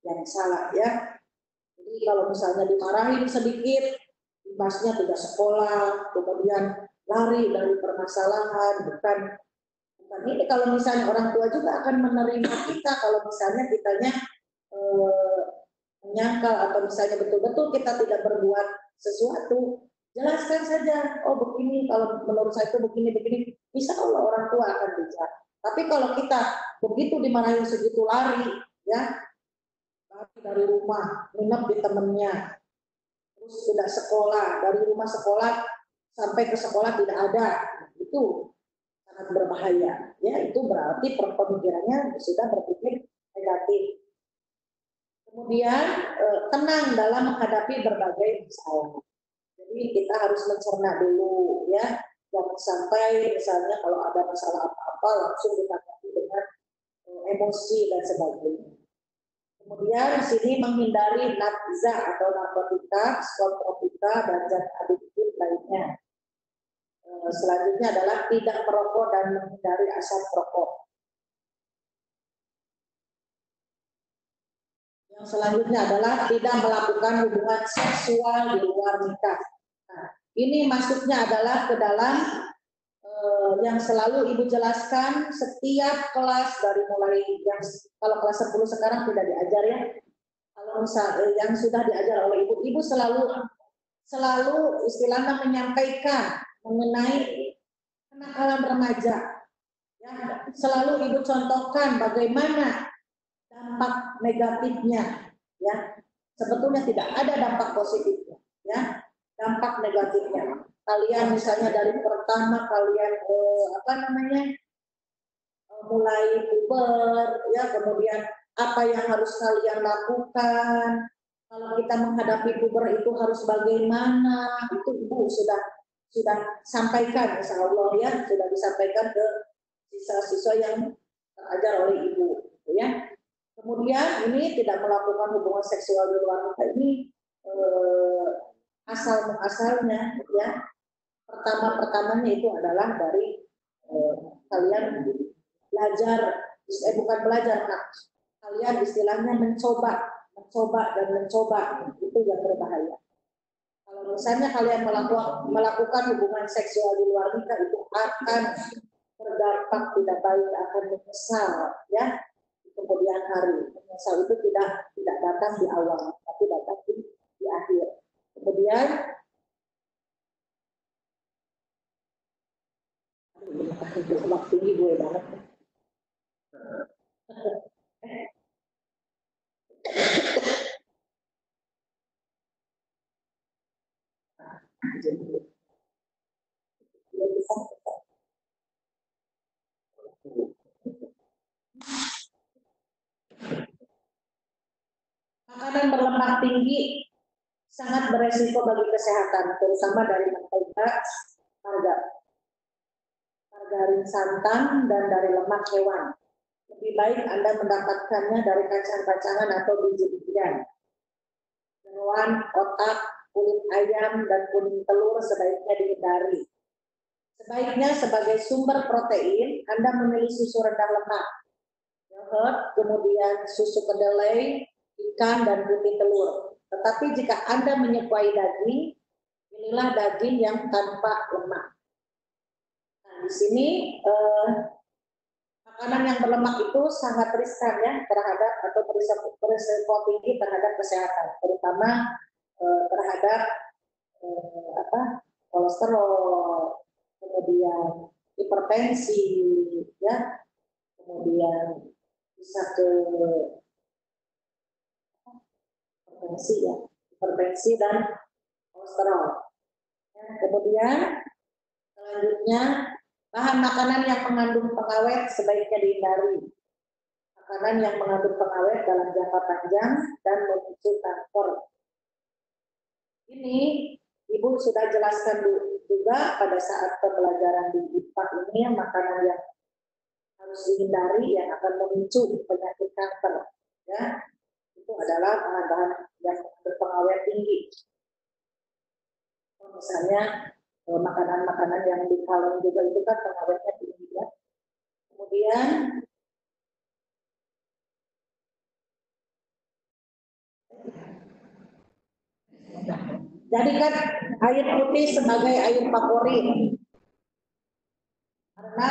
yang salah ya. Jadi kalau misalnya dimarahin sedikit, imbasnya tidak sekolah, kemudian lari dari permasalahan, bukan ini. Kalau misalnya orang tua juga akan menerima kita kalau misalnya kitanya menyangkal atau misalnya betul-betul kita tidak berbuat sesuatu, jelaskan saja, oh begini, kalau menurut saya itu begini, insya Allah orang tua akan bijak. Tapi kalau kita begitu dimarahin segitu lari, ya, lari dari rumah, nginep di temennya, terus tidak sekolah, dari rumah sekolah sampai ke sekolah tidak ada, itu sangat berbahaya. Ya, itu berarti pemikirannya sudah berpikir negatif. Kemudian tenang dalam menghadapi berbagai masalah. Jadi kita harus mencerna dulu, ya, jangan sampai misalnya kalau ada masalah apa-apa langsung ditanggapi dengan emosi dan sebagainya. Kemudian di sini menghindari nafza atau narkotika, psikotropika, dan zat adiktif lainnya. Selanjutnya adalah tidak merokok dan menghindari asap rokok. Yang selanjutnya adalah tidak melakukan hubungan seksual di luar nikah. Nah, ini masuknya adalah ke dalam yang selalu Ibu jelaskan setiap kelas dari mulai yang kalau kelas 10 sekarang tidak diajar ya. Kalau yang sudah diajar oleh Ibu selalu istilahnya menyampaikan mengenai kenakalan remaja. Ya, selalu Ibu contohkan bagaimana dampak negatifnya, ya. Sebetulnya tidak ada dampak positifnya, ya. Dampak negatifnya. Kalian misalnya dari pertama kalian mulai puber, ya, kemudian apa yang harus kalian lakukan. Kalau kita menghadapi puber itu harus bagaimana? Itu Ibu sudah sampaikan, insya Allah ya, sudah disampaikan ke siswa-siswa yang terajar oleh Ibu, ya. Kemudian ini tidak melakukan hubungan seksual di luar nikah ini asal-muasalnya, ya. Pertama-pertamanya itu adalah dari kalian belajar, bukan belajar, Kak. Kalian istilahnya mencoba itu yang berbahaya. Kalau misalnya kalian melakukan hubungan seksual di luar nikah itu akan berdampak tidak baik, akan menyesal, ya. Kemudian hari menyesal itu tidak datang di awal, tapi datang di akhir. Kemudian waktu ini gue banget. Makanan berlemak tinggi sangat beresiko bagi kesehatan, terutama dari margarin santan dan dari lemak hewan. Lebih baik Anda mendapatkannya dari kacang-kacangan atau biji-bijian. Jeruan, otak, kulit ayam, dan kuning telur sebaiknya dihindari. Sebaiknya sebagai sumber protein, Anda memilih susu rendah lemak, yogurt, kemudian susu kedelai, ikan, dan putih telur. Tetapi jika Anda menyukai daging, pilihlah daging yang tanpa lemak. Nah, di sini makanan yang berlemak itu sangat riskan ya terhadap atau berisiko tinggi terhadap kesehatan, terutama terhadap kolesterol, kemudian hipertensi, ya, kemudian bisa ke hipertensi dan kolesterol. Ya, kemudian selanjutnya bahan makanan yang mengandung pengawet sebaiknya dihindari. Makanan yang mengandung pengawet dalam jangka panjang dan memicu kanker. Ini Ibu sudah jelaskan juga pada saat pembelajaran di IPA ini, makanan yang harus dihindari yang akan memicu penyakit kanker, ya, itu adalah bahan-bahan yang berpengawet tinggi. Misalnya makanan-makanan yang di kaleng juga itu kan pengawetnya tinggi, ya. Kemudian jadikan air putih sebagai air favorit. Karena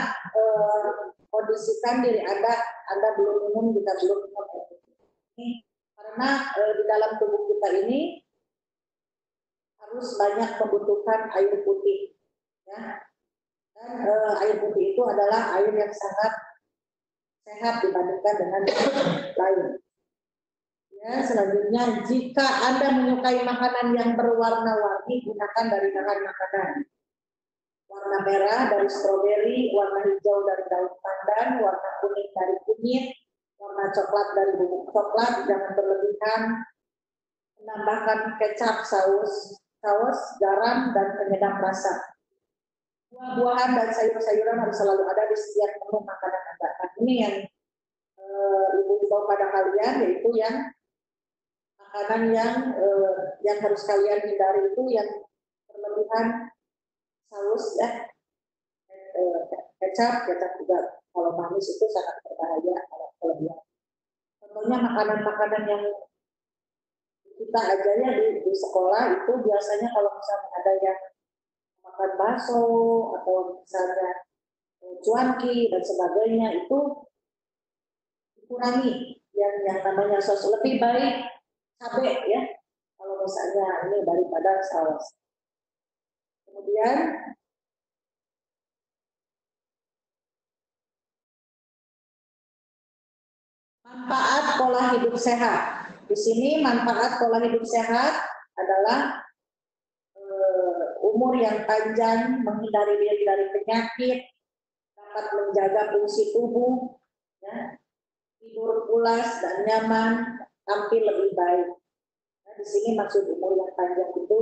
kondisikan diri Anda belum minum, kita belum minum air putih. Karena di dalam tubuh kita ini harus banyak membutuhkan air putih, ya. Dan air putih itu adalah air yang sangat sehat dibandingkan dengan lain. Ya, selanjutnya, jika Anda menyukai makanan yang berwarna-warni, gunakan dari bahan makanan. Warna merah dari stroberi, warna hijau dari daun pandan, warna kuning dari kunyit, warna coklat dari bubuk coklat. Jangan berlebihan. Menambahkan kecap, saus, garam, dan penyedap rasa. Buah-buahan dan sayur-sayuran harus selalu ada di setiap menu makanan Anda. Nah, ini yang ibu bawa pada kalian, yaitu yang makanan yang harus kalian hindari itu yang berlebihan saus ya, kecap juga kalau manis itu sangat berbahaya kalau berlebihan. Contohnya makanan-makanan yang kita ajarnya di sekolah itu biasanya kalau misalnya ada yang makan bakso atau misalnya cuanki dan sebagainya itu dikurangi yang namanya saus, lebih baik cabai ya kalau misalnya ini daripada saus. Kemudian manfaat pola hidup sehat. Di sini manfaat pola hidup sehat adalah umur yang panjang, menghindari diri dari penyakit, dapat menjaga fungsi tubuh, ya, tidur pulas dan nyaman, tampil lebih baik. Nah, di sini maksud umur yang panjang itu,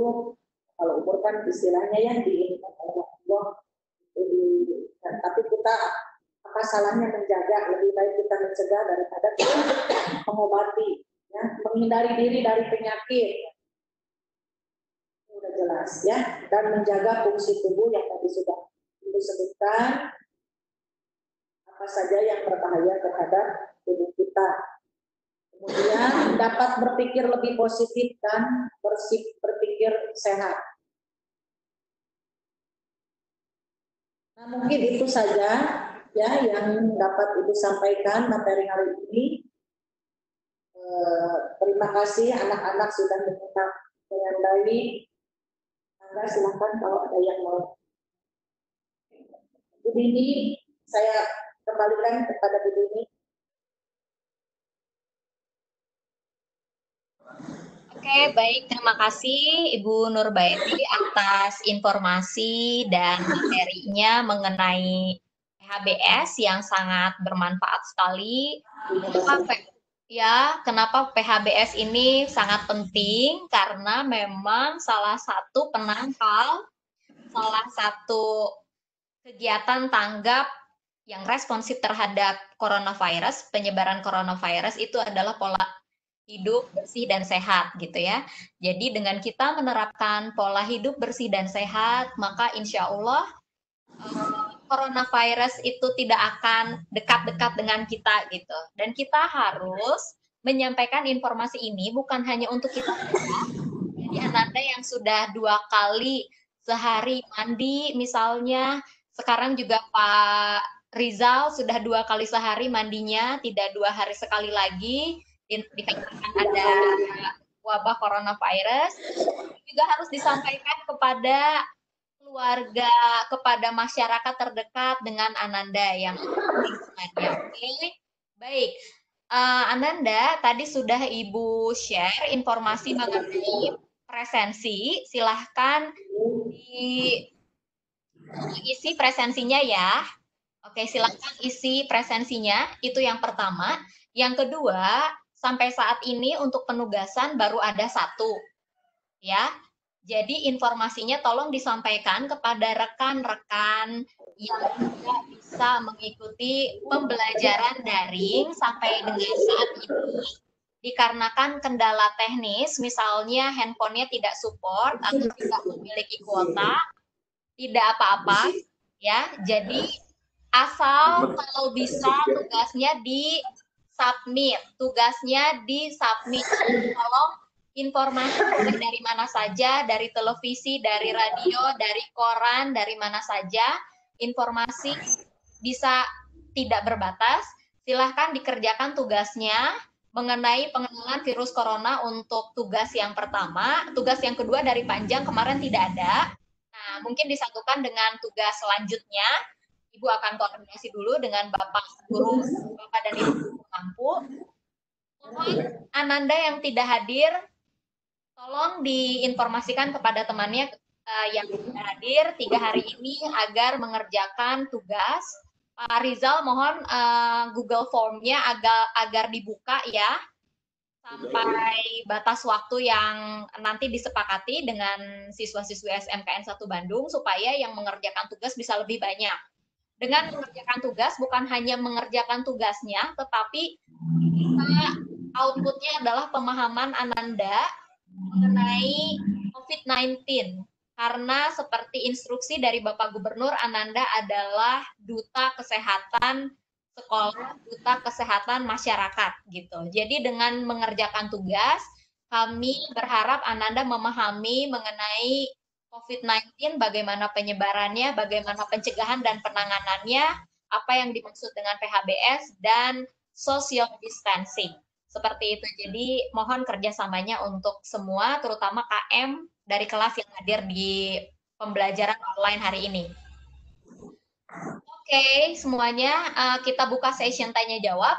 kalau umur kan istilahnya yang diinginkan oleh Allah, tapi kita apa salahnya menjaga, lebih baik kita mencegah daripada kita mengobati, ya, menghindari diri dari penyakit, udah jelas ya, dan menjaga fungsi tubuh yang tadi sudah disebutkan, apa saja yang berbahaya terhadap tubuh kita. Kemudian dapat berpikir lebih positif dan berpikir sehat. Nah, mungkin itu saja ya yang dapat Ibu sampaikan materi hari ini. Terima kasih anak-anak sudah menyimak dengan baik. Anda silakan kalau ada yang mau. Bu Dini, saya kembalikan kepada Bu Dini. Oke, baik. Terima kasih Ibu Nurbaiti atas informasi dan materinya mengenai PHBS yang sangat bermanfaat sekali. Kenapa PHBS ini sangat penting? Karena memang salah satu penangkal, salah satu kegiatan tanggap yang responsif terhadap coronavirus, penyebaran coronavirus itu adalah pola hidup bersih dan sehat gitu ya. Jadi dengan kita menerapkan pola hidup bersih dan sehat, maka insya Allah coronavirus itu tidak akan dekat-dekat dengan kita gitu. Dan kita harus menyampaikan informasi ini bukan hanya untuk kita saja. Jadi Ananda yang sudah 2 kali sehari mandi misalnya, sekarang juga Pak Rizal sudah 2 kali sehari mandinya, tidak 2 hari sekali lagi, dikarenakan ada wabah coronavirus. Juga harus disampaikan kepada keluarga, kepada masyarakat terdekat dengan Ananda yang lingkungannya. Oke, baik. Ananda, tadi sudah Ibu share informasi mengenai presensi. Silahkan diisi presensinya ya. Oke, silahkan isi presensinya. Itu yang pertama. Yang kedua, sampai saat ini untuk penugasan baru ada 1. Ya, jadi informasinya tolong disampaikan kepada rekan-rekan yang tidak bisa mengikuti pembelajaran daring sampai dengan saat ini dikarenakan kendala teknis, misalnya handphonenya tidak support atau tidak memiliki kuota, tidak apa-apa ya. Jadi asal kalau bisa tugasnya di submit, Tolong informasi dari mana saja, dari televisi, dari radio, dari koran, dari mana saja, informasi bisa tidak berbatas. Silahkan dikerjakan tugasnya mengenai pengenalan virus corona untuk tugas yang pertama. Tugas yang kedua dari panjang kemarin tidak ada. Nah, mungkin disatukan dengan tugas selanjutnya. Ibu akan koordinasi dulu dengan Bapak Guru, Bapak dan Ibu mampu. Mohon Ananda yang tidak hadir, tolong diinformasikan kepada temannya yang tidak hadir 3 hari ini agar mengerjakan tugas. Pak Rizal, mohon Google Form-nya agar dibuka ya, sampai batas waktu yang nanti disepakati dengan siswa-siswi SMKN 1 Bandung, supaya yang mengerjakan tugas bisa lebih banyak. Dengan mengerjakan tugas, bukan hanya mengerjakan tugasnya, tetapi outputnya adalah pemahaman Ananda mengenai COVID-19. Karena seperti instruksi dari Bapak Gubernur, Ananda adalah duta kesehatan sekolah, duta kesehatan masyarakat gitu. Jadi dengan mengerjakan tugas, kami berharap Ananda memahami mengenai COVID-19, bagaimana penyebarannya, bagaimana pencegahan dan penanganannya, apa yang dimaksud dengan PHBS, dan social distancing. Seperti itu. Jadi mohon kerjasamanya untuk semua, terutama KM dari kelas yang hadir di pembelajaran online hari ini. Oke, semuanya kita buka session tanya jawab.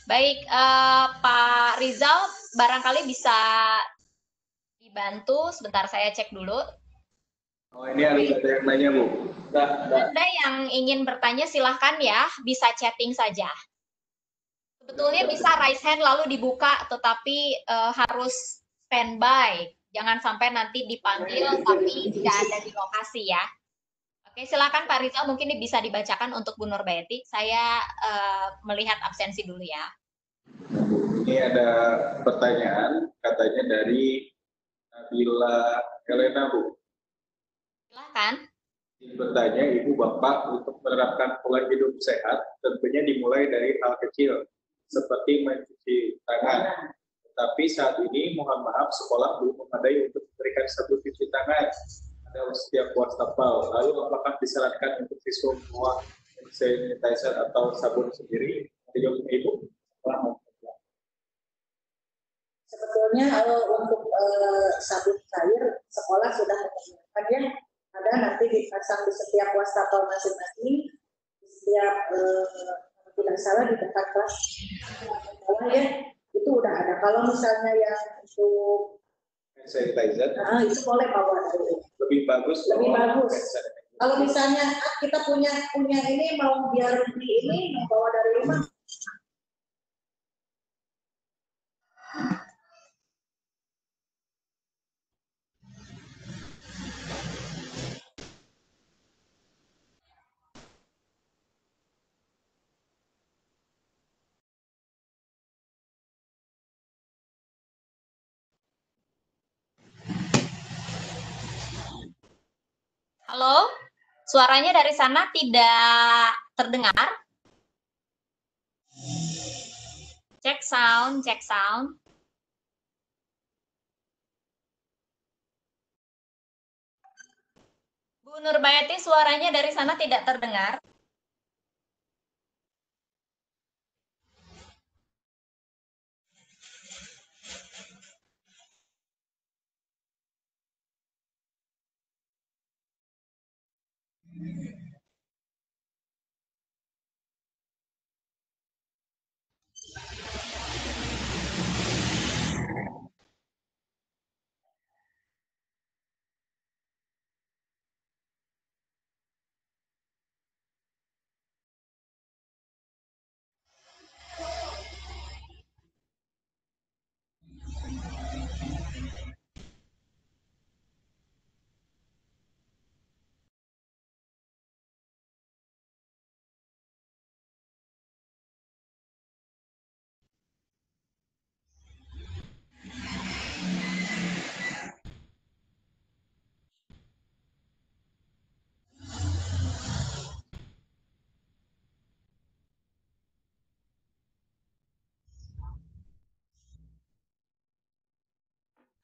Baik, Pak Rizal, barangkali bisa dibantu. Sebentar, saya cek dulu. Oh, ini ada yang nanya, Bu. Anda yang ingin bertanya silahkan ya, bisa chatting saja. Sebetulnya bisa raise hand lalu dibuka, tetapi harus standby. Jangan sampai nanti dipanggil tapi tidak ada di lokasi ya. Oke, silakan Pak Rizal, mungkin bisa dibacakan untuk Bu Nurbayati. Saya melihat absensi dulu ya. Ini ada pertanyaan, katanya dari Nabila Helena, Bu. Silakan. Bertanya, Ibu Bapak, untuk menerapkan pola hidup sehat, tentunya dimulai dari hal kecil, seperti mencuci tangan. Tetapi saat ini, mohon maaf, sekolah belum memadai untuk memberikan sabun cuci tangan pada setiap wastafel. Lalu apakah disarankan untuk siswa membawa sanitizer atau sabun sendiri? Dijawab Ibu. Sebetulnya untuk sabun cair sekolah sudah menyiapkan ya, ada nanti dipasang di setiap wastafel masing-masing, di setiap tidak salah di dekat kelas ya, itu udah ada. Kalau misalnya yang untuk sanitizer, itu boleh bawa dari. Lebih bagus. Kalau misalnya kita punya ini mau biar di ini mau bawa dari rumah. Halo, suaranya dari sana tidak terdengar. Cek sound, cek sound. Bu Nurbayati, suaranya dari sana tidak terdengar.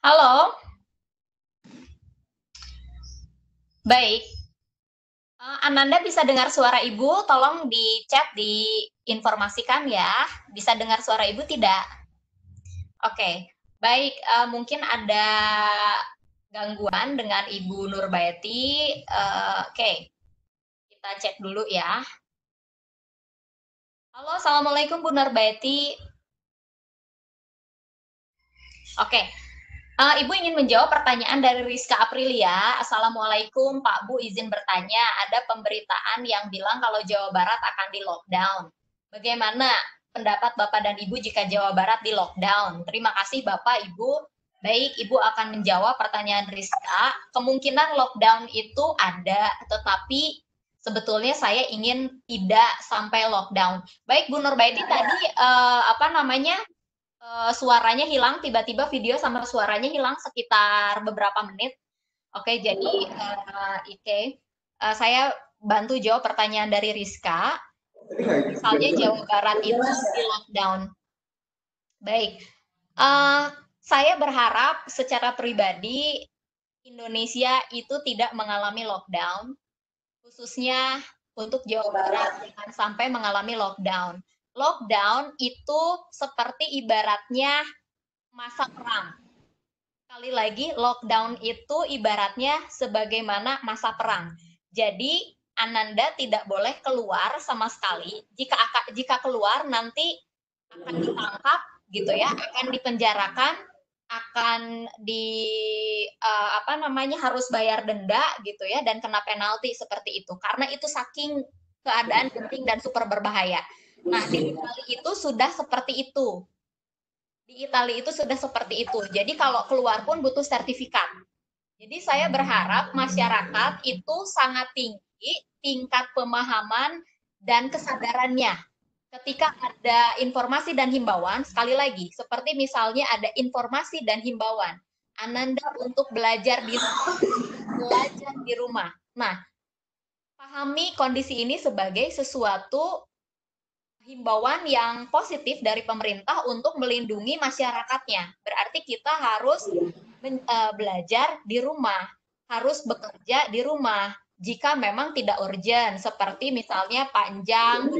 Halo. Baik. Ananda bisa dengar suara Ibu, tolong di chat diinformasikan ya. Bisa dengar suara Ibu tidak? Oke, baik. Mungkin ada gangguan dengan Ibu Nurbaiti. Oke, kita cek dulu ya. Halo, Assalamualaikum Bu Nurbaiti. Oke, Ibu ingin menjawab pertanyaan dari Rizka Aprilia. Assalamualaikum Pak Bu, izin bertanya, ada pemberitaan yang bilang kalau Jawa Barat akan di lockdown. Bagaimana pendapat Bapak dan Ibu jika Jawa Barat di lockdown? Terima kasih Bapak, Ibu. Baik, Ibu akan menjawab pertanyaan Rizka. Kemungkinan lockdown itu ada, tetapi sebetulnya saya ingin tidak sampai lockdown. Baik, Bu Nurbaiti tadi suaranya hilang, tiba-tiba video sama suaranya hilang sekitar beberapa menit. Oke, jadi saya bantu jawab pertanyaan dari Rizka. Misalnya Jawa Barat itu di lockdown. Baik, saya berharap secara pribadi Indonesia itu tidak mengalami lockdown, khususnya untuk Jawa Barat jangan sampai mengalami lockdown. Lockdown itu seperti ibaratnya masa perang. Sekali lagi, lockdown itu ibaratnya sebagaimana masa perang. Jadi, Ananda tidak boleh keluar sama sekali. Jika keluar nanti akan ditangkap gitu ya, akan dipenjarakan, akan harus bayar denda gitu ya, dan kena penalti seperti itu. Karena itu saking keadaan genting dan super berbahaya. Nah, di Italia itu sudah seperti itu. Di Italia itu sudah seperti itu. Jadi kalau keluar pun butuh sertifikat. Jadi saya berharap masyarakat itu sangat tinggi tingkat pemahaman dan kesadarannya. Ketika ada informasi dan himbauan, sekali lagi, seperti misalnya ada informasi dan himbauan, Ananda untuk belajar di rumah. Nah, pahami kondisi ini sebagai sesuatu himbauan yang positif dari pemerintah untuk melindungi masyarakatnya. Berarti kita harus belajar di rumah, harus bekerja di rumah. Jika memang tidak urgent, seperti misalnya Pak Njang,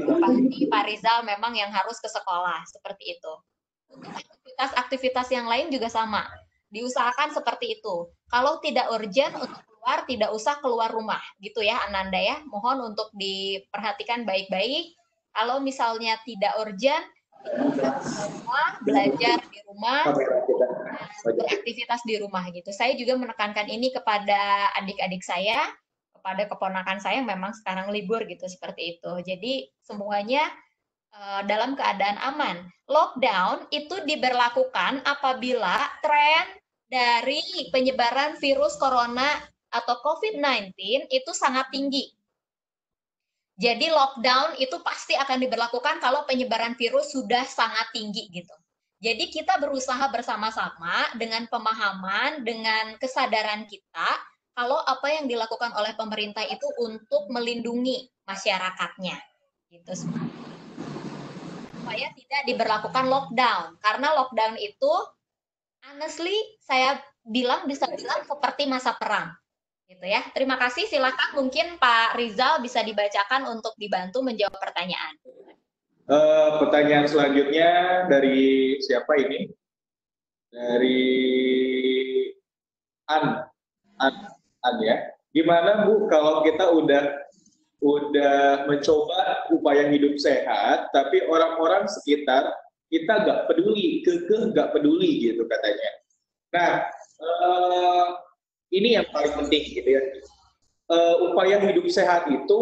Pak Rizal memang yang harus ke sekolah, seperti itu. Untuk aktivitas-aktivitas yang lain juga sama, diusahakan seperti itu. Kalau tidak urgent untuk keluar, tidak usah keluar rumah, gitu ya Ananda ya. Mohon untuk diperhatikan baik-baik. Kalau misalnya tidak urgent, belajar di rumah, beraktivitas di rumah gitu. Saya juga menekankan ini kepada adik-adik saya, kepada keponakan saya yang memang sekarang libur gitu, seperti itu. Jadi semuanya dalam keadaan aman. Lockdown itu diberlakukan apabila tren dari penyebaran virus corona atau COVID-19 itu sangat tinggi. Jadi lockdown itu pasti akan diberlakukan kalau penyebaran virus sudah sangat tinggi gitu. Jadi kita berusaha bersama-sama dengan pemahaman, dengan kesadaran kita, kalau apa yang dilakukan oleh pemerintah itu untuk melindungi masyarakatnya. Gitu. Supaya tidak diberlakukan lockdown. Karena lockdown itu, honestly, saya bisa bilang seperti masa perang. Gitu ya. Terima kasih, silakan mungkin Pak Rizal bisa dibacakan untuk dibantu menjawab pertanyaan. Pertanyaan selanjutnya dari siapa ini? Dari An ya. Gimana Bu kalau kita udah mencoba upaya hidup sehat, tapi orang-orang sekitar kita nggak peduli, nggak peduli gitu katanya. Nah, ini yang paling penting gitu ya. Upaya hidup sehat itu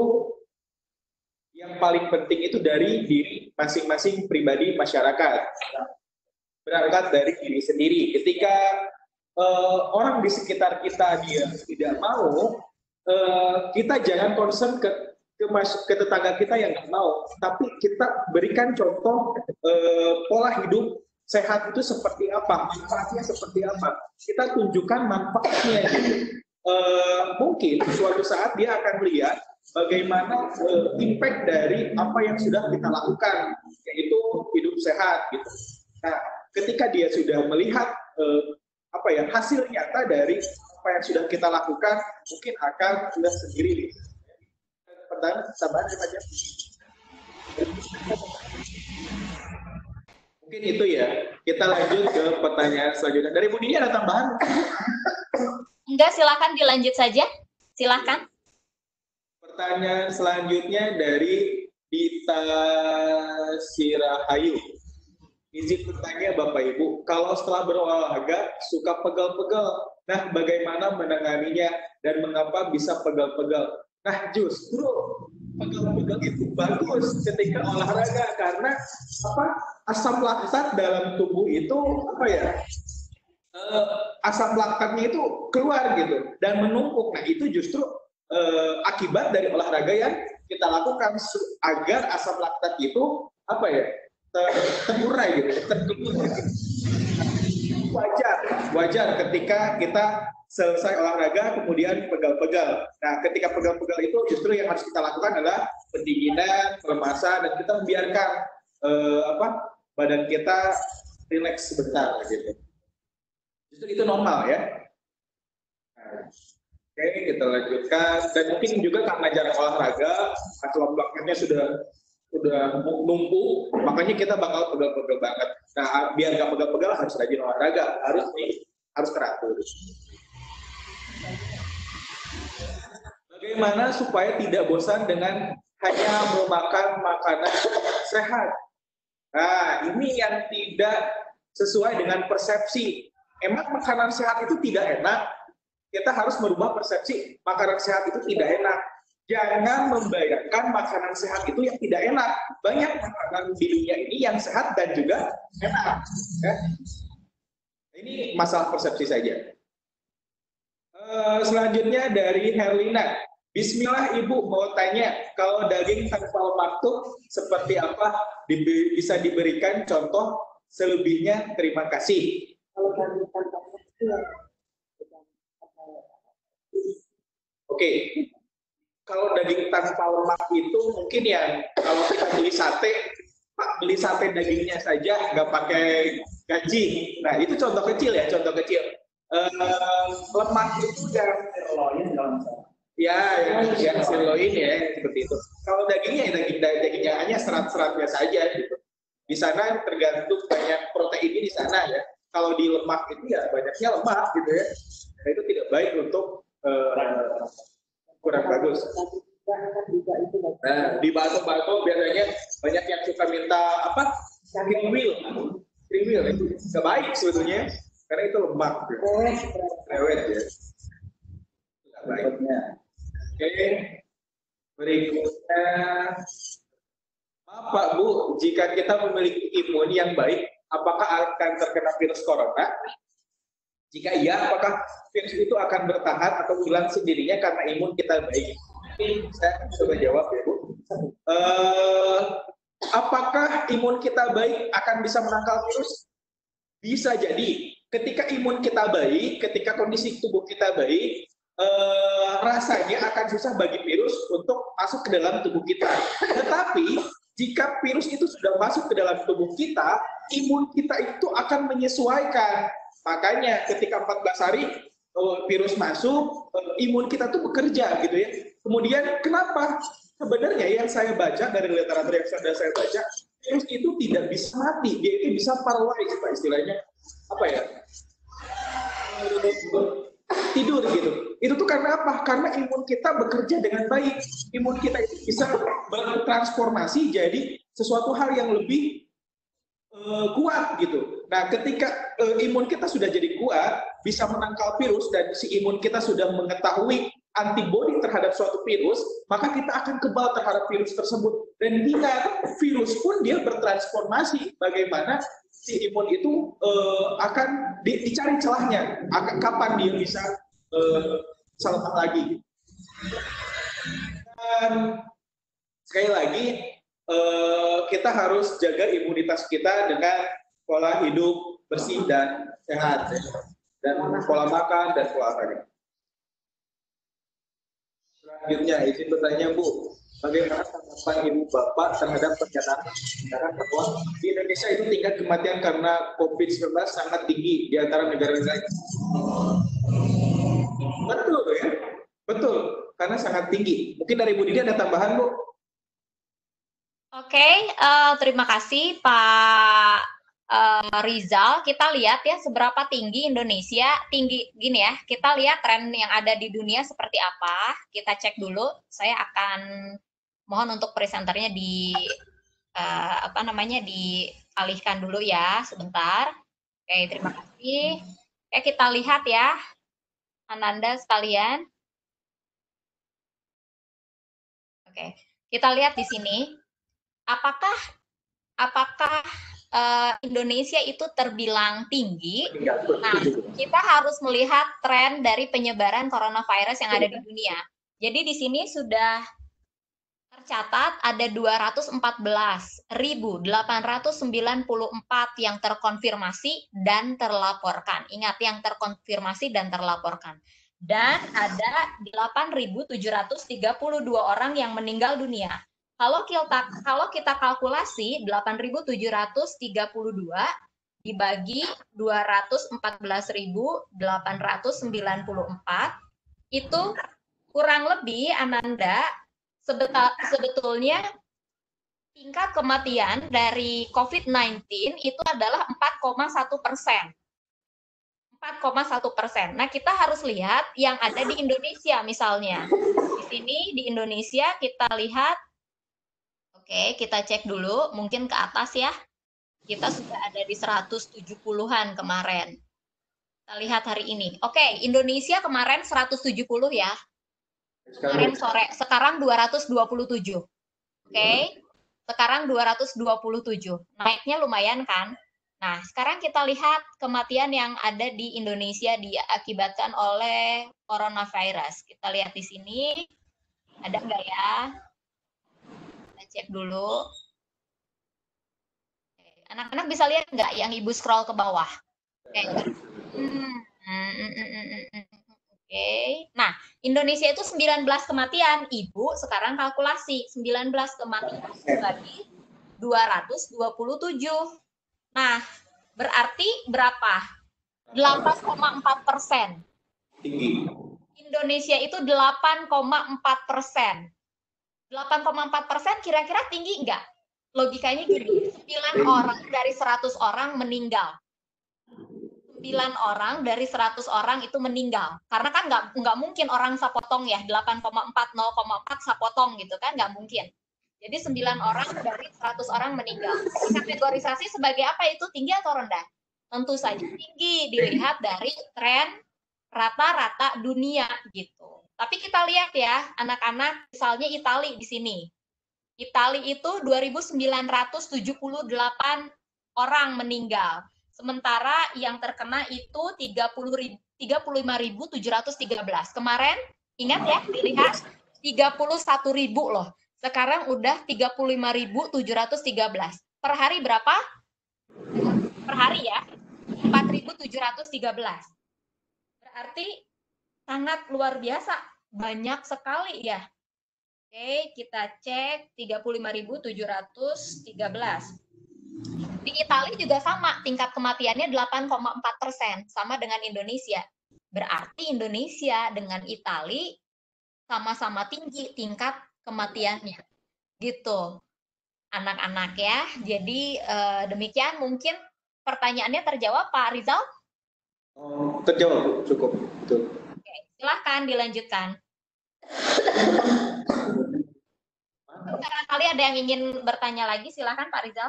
yang paling penting itu dari diri masing-masing pribadi masyarakat. Berangkat dari diri sendiri. Ketika orang di sekitar kita dia tidak mau, kita jangan concern ke tetangga kita yang nggak mau, tapi kita berikan contoh pola hidup sehat itu seperti apa, manfaatnya seperti apa. Kita tunjukkan manfaatnya gitu. Mungkin suatu saat dia akan melihat bagaimana impact dari apa yang sudah kita lakukan, yaitu hidup sehat gitu. Nah, ketika dia sudah melihat hasil nyata dari apa yang sudah kita lakukan, mungkin akan sudah sendiri. Pertanyaan tambahan saja. Mungkin itu ya. Kita lanjut ke pertanyaan selanjutnya. Dari Bu Dini ada tambahan? Enggak, silakan dilanjut saja. Silakan. Pertanyaan selanjutnya dari Dita Sirahayu. Izin bertanya Bapak Ibu, kalau setelah berolahraga suka pegal-pegal, nah bagaimana menanganinya dan mengapa bisa pegal-pegal? Nah justru pegal-pegal itu bagus ketika olahraga karena apa? Asam laktat dalam tubuh itu apa ya? Asam laktatnya itu keluar gitu dan menumpuk. Nah itu justru akibat dari olahraga yang kita lakukan agar asam laktat itu apa ya? Terurai gitu, terkeluar gitu. Wajar ketika kita selesai olahraga kemudian pegal-pegal. Nah, ketika pegal-pegal itu justru yang harus kita lakukan adalah pendinginan, pelemasan, dan kita membiarkan badan kita rileks sebentar gitu. Justru itu normal ya. Nah, oke, kita lanjutkan. Dan mungkin juga karena jarang olahraga, asam laktatnya sudah numpuk, makanya kita bakal pegal-pegal banget. Nah, biar nggak pegal-pegal harus rajin olahraga, harus teratur. Bagaimana supaya tidak bosan dengan hanya memakan makanan sehat? Nah, ini yang tidak sesuai dengan persepsi. Emang makanan sehat itu tidak enak? Kita harus merubah persepsi makanan sehat itu tidak enak. Jangan membayangkan makanan sehat itu yang tidak enak. Banyak makanan di dunia ini yang sehat dan juga enak. Ya. Ini masalah persepsi saja. Selanjutnya dari Herlina. Bismillah Ibu, mau tanya, kalau daging tanpa lemak tuh seperti apa? Bisa diberikan contoh selebihnya? Terima kasih. Kalau daging tanpa lemak itu ya. Oke. Kalau daging tanpa lemak itu mungkin ya kalau kita beli sate dagingnya saja nggak pakai gaji. Nah itu contoh kecil ya, contoh kecil. Lemak itu yang sirloin dalam yang sirloin ya seperti itu. Kalau dagingnya dagingnya hanya serat-seratnya saja gitu. Di sana tergantung banyak proteinnya di sana ya. Kalau di lemak itu ya banyaknya lemak gitu ya. Nah, itu tidak baik untuk kurang bagus. Nah, di bakso biasanya banyak yang suka minta apa? Cream wheel itu nggak baik sebetulnya karena itu lemak. Lewet ya. Nggak baiknya. Oke. Berikutnya, maaf Pak Bu, jika kita memiliki imun yang baik, apakah akan terkena virus corona? Jika iya, apakah virus itu akan bertahan atau hilang sendirinya karena imun kita baik? Ini saya coba jawab ya Bu. Apakah imun kita baik akan bisa menangkal virus? Bisa jadi. Ketika imun kita baik, ketika kondisi tubuh kita baik, rasanya akan susah bagi virus untuk masuk ke dalam tubuh kita. Tetapi jika virus itu sudah masuk ke dalam tubuh kita, imun kita itu akan menyesuaikan. Makanya ketika 14 hari virus masuk, imun kita tuh bekerja gitu ya. Kemudian kenapa? Sebenarnya yang saya baca dari literatur yang sudah saya baca, virus itu tidak bisa mati, dia itu bisa paralyzed, Pak, istilahnya apa ya? Tidur gitu. Itu tuh karena apa? Karena imun kita bekerja dengan baik. Imun kita itu bisa bertransformasi jadi sesuatu hal yang lebih kuat gitu. Nah, ketika imun kita sudah jadi kuat, bisa menangkal virus dan si imun kita sudah mengetahui antibodi terhadap suatu virus, maka kita akan kebal terhadap virus tersebut. Dan ingat, virus pun dia bertransformasi. Bagaimana si imun itu akan dicari celahnya, kapan dia bisa selamat lagi. Dan sekali lagi, kita harus jaga imunitas kita dengan pola hidup bersih dan sehat, dan pola makan dan pola olahraga. Selanjutnya, izin bertanya Bu, bagaimana tanggapan Ibu Bapak terhadap pernyataan bahwa di Indonesia itu tingkat kematian karena COVID-19 sangat tinggi di antara negara-negara? Betul ya, betul, karena sangat tinggi. Mungkin dari Bu Didi ada tambahan Bu? Oke, terima kasih Pak Rizal, kita lihat ya seberapa tinggi Indonesia, tinggi gini ya, kita lihat tren yang ada di dunia seperti apa, kita cek dulu, saya akan mohon untuk presenternya dialihkan dulu ya, sebentar. Oke, terima kasih. Oke, kita lihat ya, Ananda sekalian. Oke, kita lihat di sini, apakah Indonesia itu terbilang tinggi? Nah, kita harus melihat tren dari penyebaran coronavirus yang ada di dunia. Jadi di sini sudah tercatat ada 214.894 yang terkonfirmasi dan terlaporkan. Ingat, yang terkonfirmasi dan terlaporkan. Dan ada 8.732 orang yang meninggal dunia. Kalau kita kalkulasi 8.732 dibagi 214.894 itu kurang lebih, Ananda, sebetulnya tingkat kematian dari COVID-19 itu adalah 4,1%. 4,1%. Nah, kita harus lihat yang ada di Indonesia misalnya. Di sini di Indonesia kita lihat, oke, kita cek dulu, mungkin ke atas ya. Kita sudah ada di 170-an kemarin. Kita lihat hari ini. Oke, Indonesia kemarin 170 ya. Kemarin sore, sekarang 227. Oke, sekarang 227. Naiknya lumayan kan? Nah, sekarang kita lihat kematian yang ada di Indonesia diakibatkan oleh coronavirus. Kita lihat di sini, ada nggak ya? Kita cek dulu. Anak-anak bisa lihat nggak yang Ibu scroll ke bawah? Oke. Oke. Nah, Indonesia itu 19 kematian. Ibu sekarang kalkulasi 19 kematian bagi 227. Nah, berarti berapa? 8,4%. Tinggi. Indonesia itu 8,4%. 8,4% kira-kira tinggi nggak? Logikanya gini, 9 orang dari 100 orang meninggal. 9 orang dari 100 orang itu meninggal. Karena kan nggak mungkin orang sapotong ya, 8,4, 0,4 sapotong gitu kan, nggak mungkin. Jadi 9 orang dari 100 orang meninggal. Kategorisasi sebagai apa itu, tinggi atau rendah? Tentu saja tinggi, dilihat dari tren rata-rata dunia gitu. Tapi kita lihat ya, anak-anak, misalnya Italia di sini. Italia itu 2.978 orang meninggal. Sementara yang terkena itu 35.713. Kemarin, ingat ya, dilihat 31.000 loh. Sekarang udah 35.713. Per hari berapa? Per hari ya, 4.713. Berarti sangat luar biasa, banyak sekali ya. Oke, kita cek 35.713. Di Italia juga sama, tingkat kematiannya 8,4%, sama dengan Indonesia. Berarti Indonesia dengan Italia sama-sama tinggi tingkat kematiannya. Gitu, anak-anak ya. Jadi demikian, mungkin pertanyaannya terjawab, Pak Rizal? Terjawab, cukup. Betul. Oke, silahkan dilanjutkan. Barangkali ada yang ingin bertanya lagi, silahkan Pak Rizal.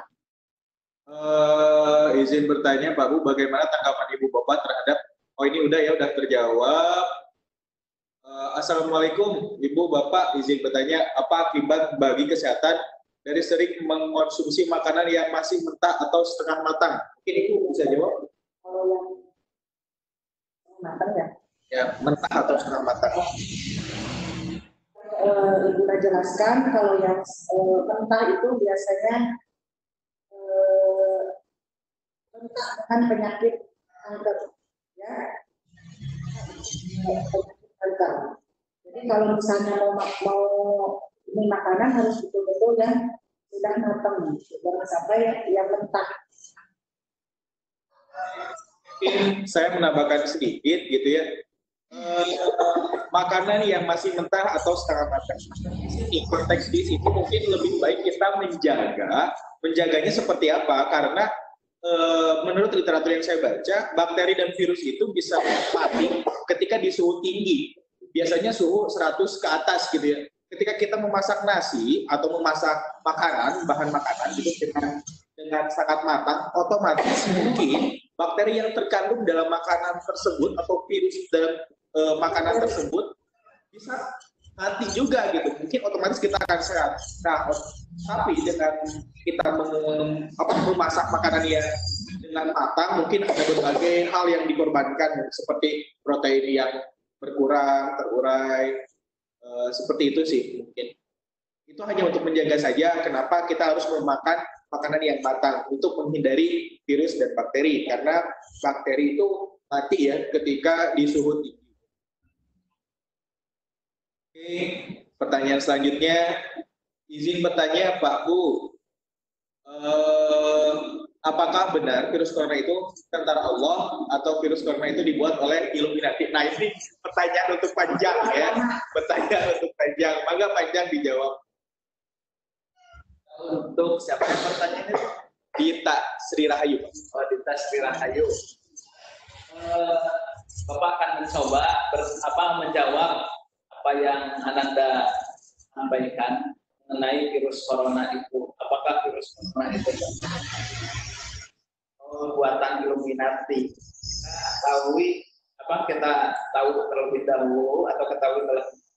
Izin bertanya Pak Bu, bagaimana tanggapan Ibu Bapak terhadap, ini udah terjawab. Assalamualaikum Ibu Bapak, izin bertanya, apa akibat bagi kesehatan dari sering mengkonsumsi makanan yang masih mentah atau setengah matang? Mungkin Ibu bisa jawab. Kalau yang matang ya? Ya, mentah atau setengah matang. Ibu jelaskan kalau yang mentah itu biasanya mentah dengan penyakit kanker, ya. Kanker. Jadi kalau misalnya mau ini makanan harus betul-betul yang sudah matang, jangan sampai yang mentah. Saya menambahkan sedikit gitu ya. Makanan yang masih mentah atau setengah matang, di konteks di sini mungkin lebih baik kita menjaganya seperti apa, karena menurut literatur yang saya baca, bakteri dan virus itu bisa mati ketika di suhu tinggi. Biasanya suhu 100 ke atas gitu ya. Ketika kita memasak nasi atau memasak makanan, bahan makanan gitu dengan sangat matang, otomatis mungkin bakteri yang terkandung dalam makanan tersebut atau virus dalam makanan tersebut bisa mati juga gitu. Mungkin otomatis kita akan sehat. Nah, tapi dengan kita memasak makanan yang dengan matang, mungkin ada berbagai hal yang dikorbankan seperti protein yang berkurang, terurai, seperti itu sih mungkin. Itu hanya untuk menjaga saja kenapa kita harus memakan makanan yang matang untuk menghindari virus dan bakteri, karena bakteri itu mati ya ketika di suhu tinggi. Oke, pertanyaan selanjutnya, izin bertanya Pak Bu, apakah benar virus corona itu tentara Allah atau virus corona itu dibuat oleh Illuminati? Nah, ini pertanyaan untuk panjang ya, pertanyaan untuk panjang, maka panjang dijawab. Untuk siapa yang pertanyaannya? Dita Sri Rahayu. Oh, Dita Sri Rahayu. Bapak akan mencoba menjawab apa yang Ananda sampaikan mengenai virus corona itu. Apakah virus corona itu buatan Illuminati? Kita tahu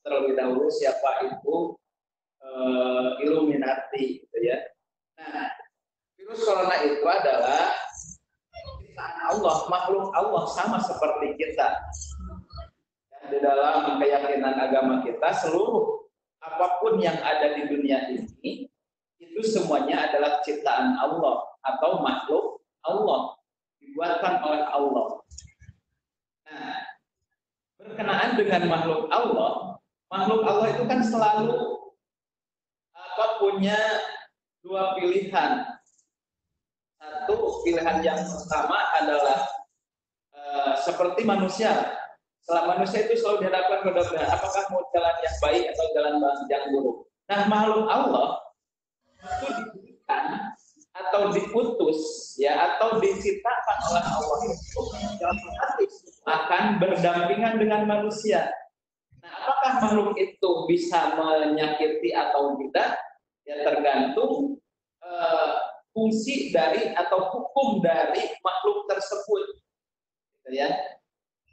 terlebih dahulu siapa itu Illuminati, gitu ya. Nah, virus corona itu adalah ciptaan Allah, makhluk Allah sama seperti kita. Di dalam keyakinan agama kita, seluruh apapun yang ada di dunia ini itu semuanya adalah ciptaan Allah atau makhluk Allah, dibuatkan oleh Allah. Nah, berkenaan dengan makhluk Allah itu kan selalu punya dua pilihan. Satu pilihan yang pertama adalah seperti manusia. Setelah manusia itu selalu dihadapkan pada apakah mau jalan yang baik atau jalan yang buruk. Nah, makhluk Allah itu diberikan atau diutus ya atau diciptakan oleh Allah itu akan berdampingan dengan manusia. Nah, apakah makhluk itu bisa menyakiti atau tidak? Ya tergantung fungsi dari atau hukum dari makhluk tersebut. Gitu ya.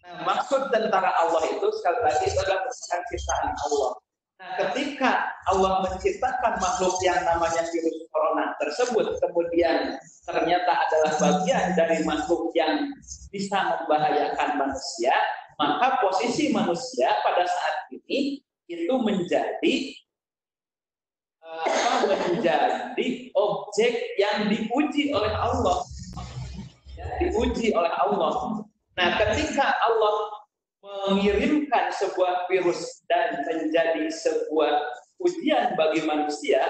Nah, maksud tentara Allah itu sekali lagi adalah merupakan ciptaan Allah. Nah, ketika Allah menciptakan makhluk yang namanya virus corona tersebut, kemudian ternyata adalah bagian dari makhluk yang bisa membahayakan manusia, maka posisi manusia pada saat ini itu menjadi objek yang diuji oleh Allah. Ya, diuji oleh Allah. Nah, ketika Allah mengirimkan sebuah virus dan menjadi sebuah ujian bagi manusia,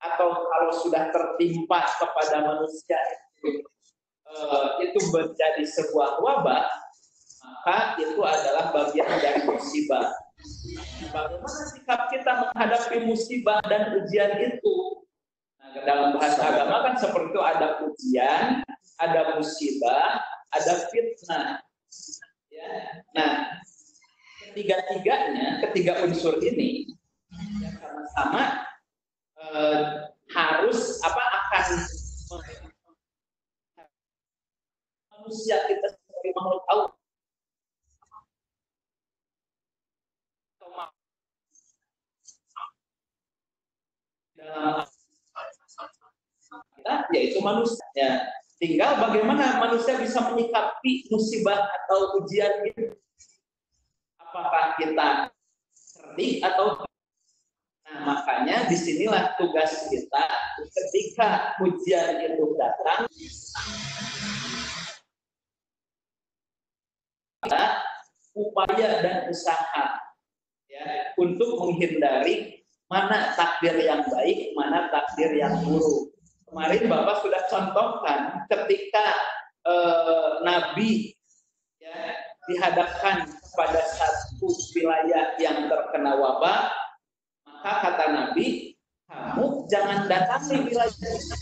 atau kalau sudah tertimpa kepada manusia itu menjadi sebuah wabah, maka itu adalah bagian dari musibah. Bagaimana sikap kita menghadapi musibah dan ujian itu? Nah, dalam bahasa agama kan seperti itu, ada ujian, ada musibah, ada fitnah. Ya. Nah, ketiga unsur ini yang sama-sama harus akan manusia kita sebagai makhluk Allah yaitu manusia. Tinggal bagaimana manusia bisa menyikapi musibah atau ujian itu. Apakah kita cerdik atau nah, makanya disinilah tugas kita ketika ujian itu datang, kita upaya dan usaha ya untuk menghindari mana takdir yang baik, mana takdir yang buruk. Kemarin Bapak sudah contohkan ketika Nabi ya, dihadapkan kepada satu wilayah yang terkena wabah, maka kata Nabi, kamu jangan datangi wilayah itu.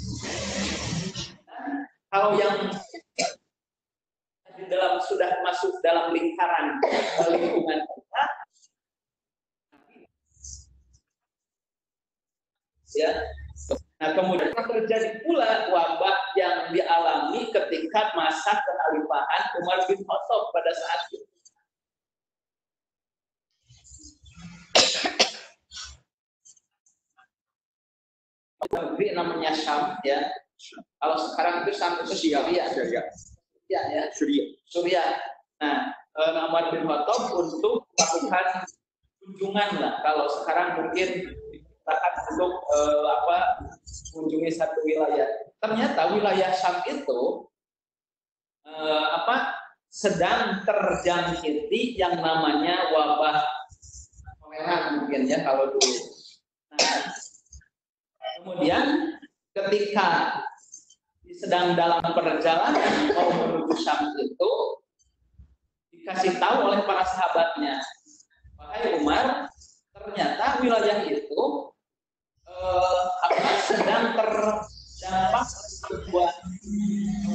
Kalau yang di dalam sudah masuk dalam lingkaran lingkungan kita, ya. Nah, kemudian terjadi pula wabah yang dialami ketika masa kekhalifahan Umar bin Khattab pada saat itu. Negeri namanya Syam, ya. Kalau sekarang itu Syam itu Syria. Suriah. Nah, Umar bin Khattab untuk melakukan kunjungan lah. Kalau sekarang mungkin dikatakan untuk mengunjungi satu wilayah. Ternyata wilayah Syam itu sedang terjangkiti yang namanya wabah kolera mungkin ya kalau dulu. Nah, kemudian ketika sedang dalam perjalanan mau menuju Syam itu dikasih tahu oleh para sahabatnya, wahai Umar, ternyata wilayah itu sedang terdampak sebuah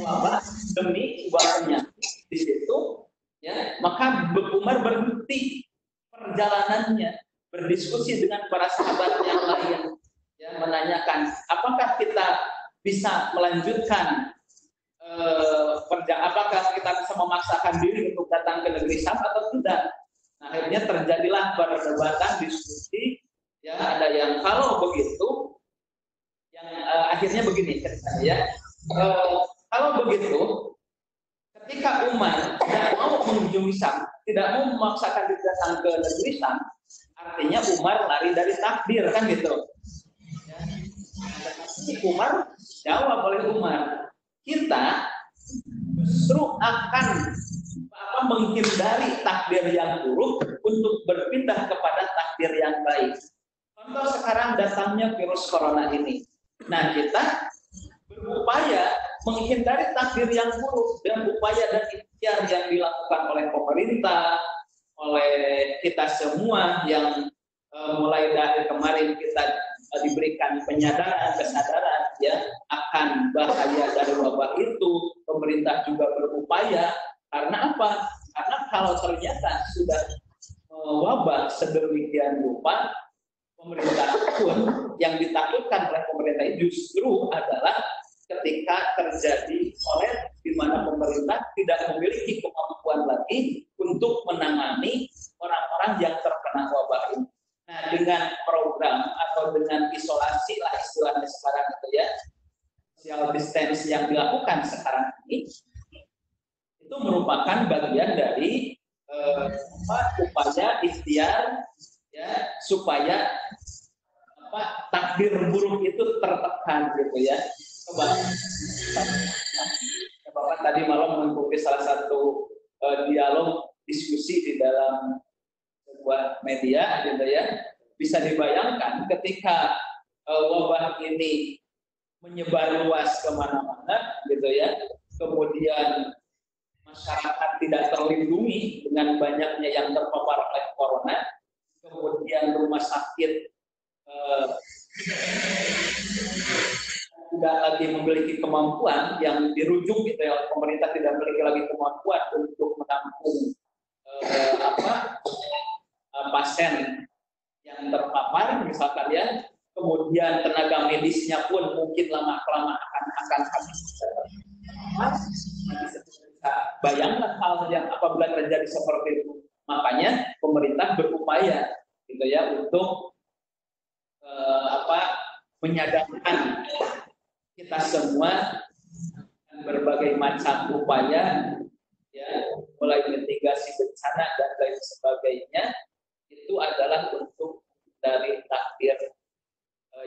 wabah demi sebuah penyakit di situ, ya. Maka Umar berhenti perjalanannya, berdiskusi dengan para sahabat yang lain, ya, menanyakan apakah kita bisa melanjutkan apakah kita bisa memaksakan diri untuk datang ke negeri Syam atau tidak. Nah, akhirnya terjadilah perdebatan, diskusi, ya, ada yang kalau begitu, yang akhirnya begini ceritanya, ya. Kalau begitu, ketika Umar tidak mau mengunjungi Syam, tidak mau memaksakan diri datang ke negeri Syam, artinya Umar lari dari takdir, kan gitu. Ya. Umar jawab oleh Umar, kita justru akan menghindari takdir yang buruk untuk berpindah kepada takdir yang baik. Contoh sekarang datangnya virus corona ini. Nah, kita berupaya menghindari takdir yang buruk dan upaya dan ikhtiar yang dilakukan oleh pemerintah, oleh kita semua yang mulai dari kemarin kita diberikan kesadaran ya akan bahaya dari wabah itu. Pemerintah juga berupaya, karena apa? Karena kalau ternyata sudah wabah sedemikian rupa, pemerintah pun yang ditakutkan oleh pemerintah justru adalah ketika terjadi di mana pemerintah tidak memiliki kemampuan lagi untuk menangani orang-orang yang terkena wabah ini. Nah, dengan program atau dengan isolasi lah istilahnya sekarang itu ya, social distance yang dilakukan sekarang ini, itu merupakan bagian dari upaya ikhtiar ya supaya takdir buruk itu tertekan gitu ya. Bapak tadi malam mengikuti salah satu dialog diskusi di dalam sebuah media gitu ya, bisa dibayangkan ketika wabah ini menyebar luas kemana-mana gitu ya, kemudian masyarakat tidak terlindungi dengan banyaknya yang terpapar oleh corona, kemudian rumah sakit tidak lagi memiliki kemampuan yang dirujuk gitu ya, pemerintah tidak memiliki lagi kemampuan untuk menampung pasien yang terpapar misalkan ya, kemudian tenaga medisnya pun mungkin lama-kelamaan akan habis. Bayangkan hal yang apabila terjadi seperti itu, makanya pemerintah berupaya gitu ya untuk menyadarkan kita semua berbagai macam upaya ya, mulai mitigasi bencana dan lain sebagainya, itu adalah untuk dari takdir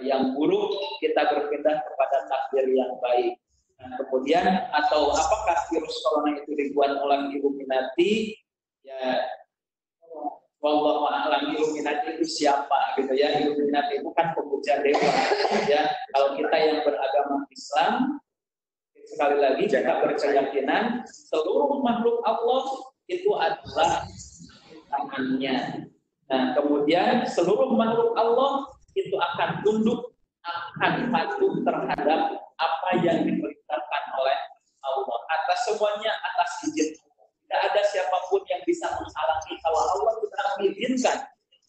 yang buruk kita berpindah kepada takdir yang baik. Nah, kemudian atau apakah virus corona itu dibuat oleh Illuminati? Ya, wallahu a'lam, Illuminati itu siapa gitu ya? Illuminati itu kan pemuja dewa ya. Kalau kita yang beragama Islam, sekali lagi kita berkeyakinan seluruh makhluk Allah itu adalah tangannya. Nah, kemudian seluruh makhluk Allah itu akan tunduk, akan patuh terhadap apa yang diperintahkan oleh semuanya atas izin. Tidak ada siapapun yang bisa menghalangi kalau Allah sudah mengizinkan.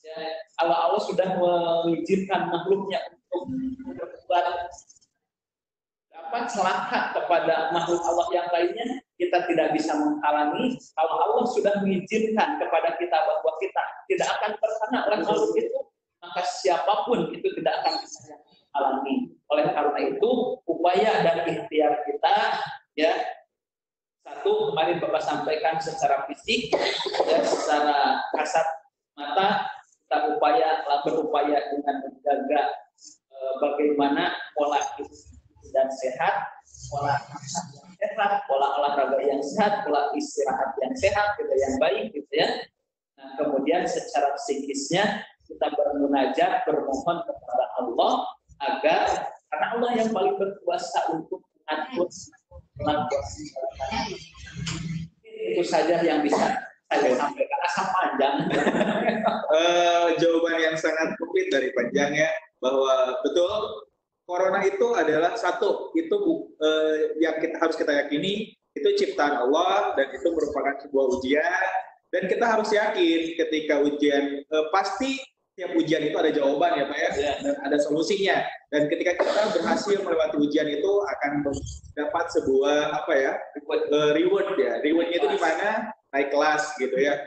Ya, kalau Allah sudah mengizinkan makhluknya untuk berbuat celaka kepada makhluk Allah yang lainnya, kita tidak bisa menghalangi. Kalau Allah sudah mengizinkan kepada kita bahwa kita tidak akan terkena oleh makhluk itu, maka siapapun itu tidak akan bisa alami. Oleh karena itu, upaya dan ikhtiar kita, ya, satu kemarin Bapak sampaikan secara fisik, ya, secara kasat mata, kita berupaya dengan menjaga bagaimana pola hidup dan sehat, pola makan yang sehat, pola olahraga yang sehat, pola istirahat yang sehat, gitu, yang baik, gitu ya. Nah, kemudian secara psikisnya kita bermunajat, bermohon kepada Allah agar, karena Allah yang paling berkuasa untuk mengatur itu saja yang bisa saya sampaikan. Asal panjang. Jawaban yang sangat komplit dari panjangnya, bahwa betul corona itu adalah satu, itu yang harus kita yakini, itu ciptaan Allah dan itu merupakan sebuah ujian, dan kita harus yakin ketika ujian, pasti tiap ujian itu ada jawaban ya Pak ya, dan ada solusinya, dan ketika kita berhasil melewati ujian itu akan dapat sebuah reward ya, rewardnya itu di mana? Naik kelas gitu ya.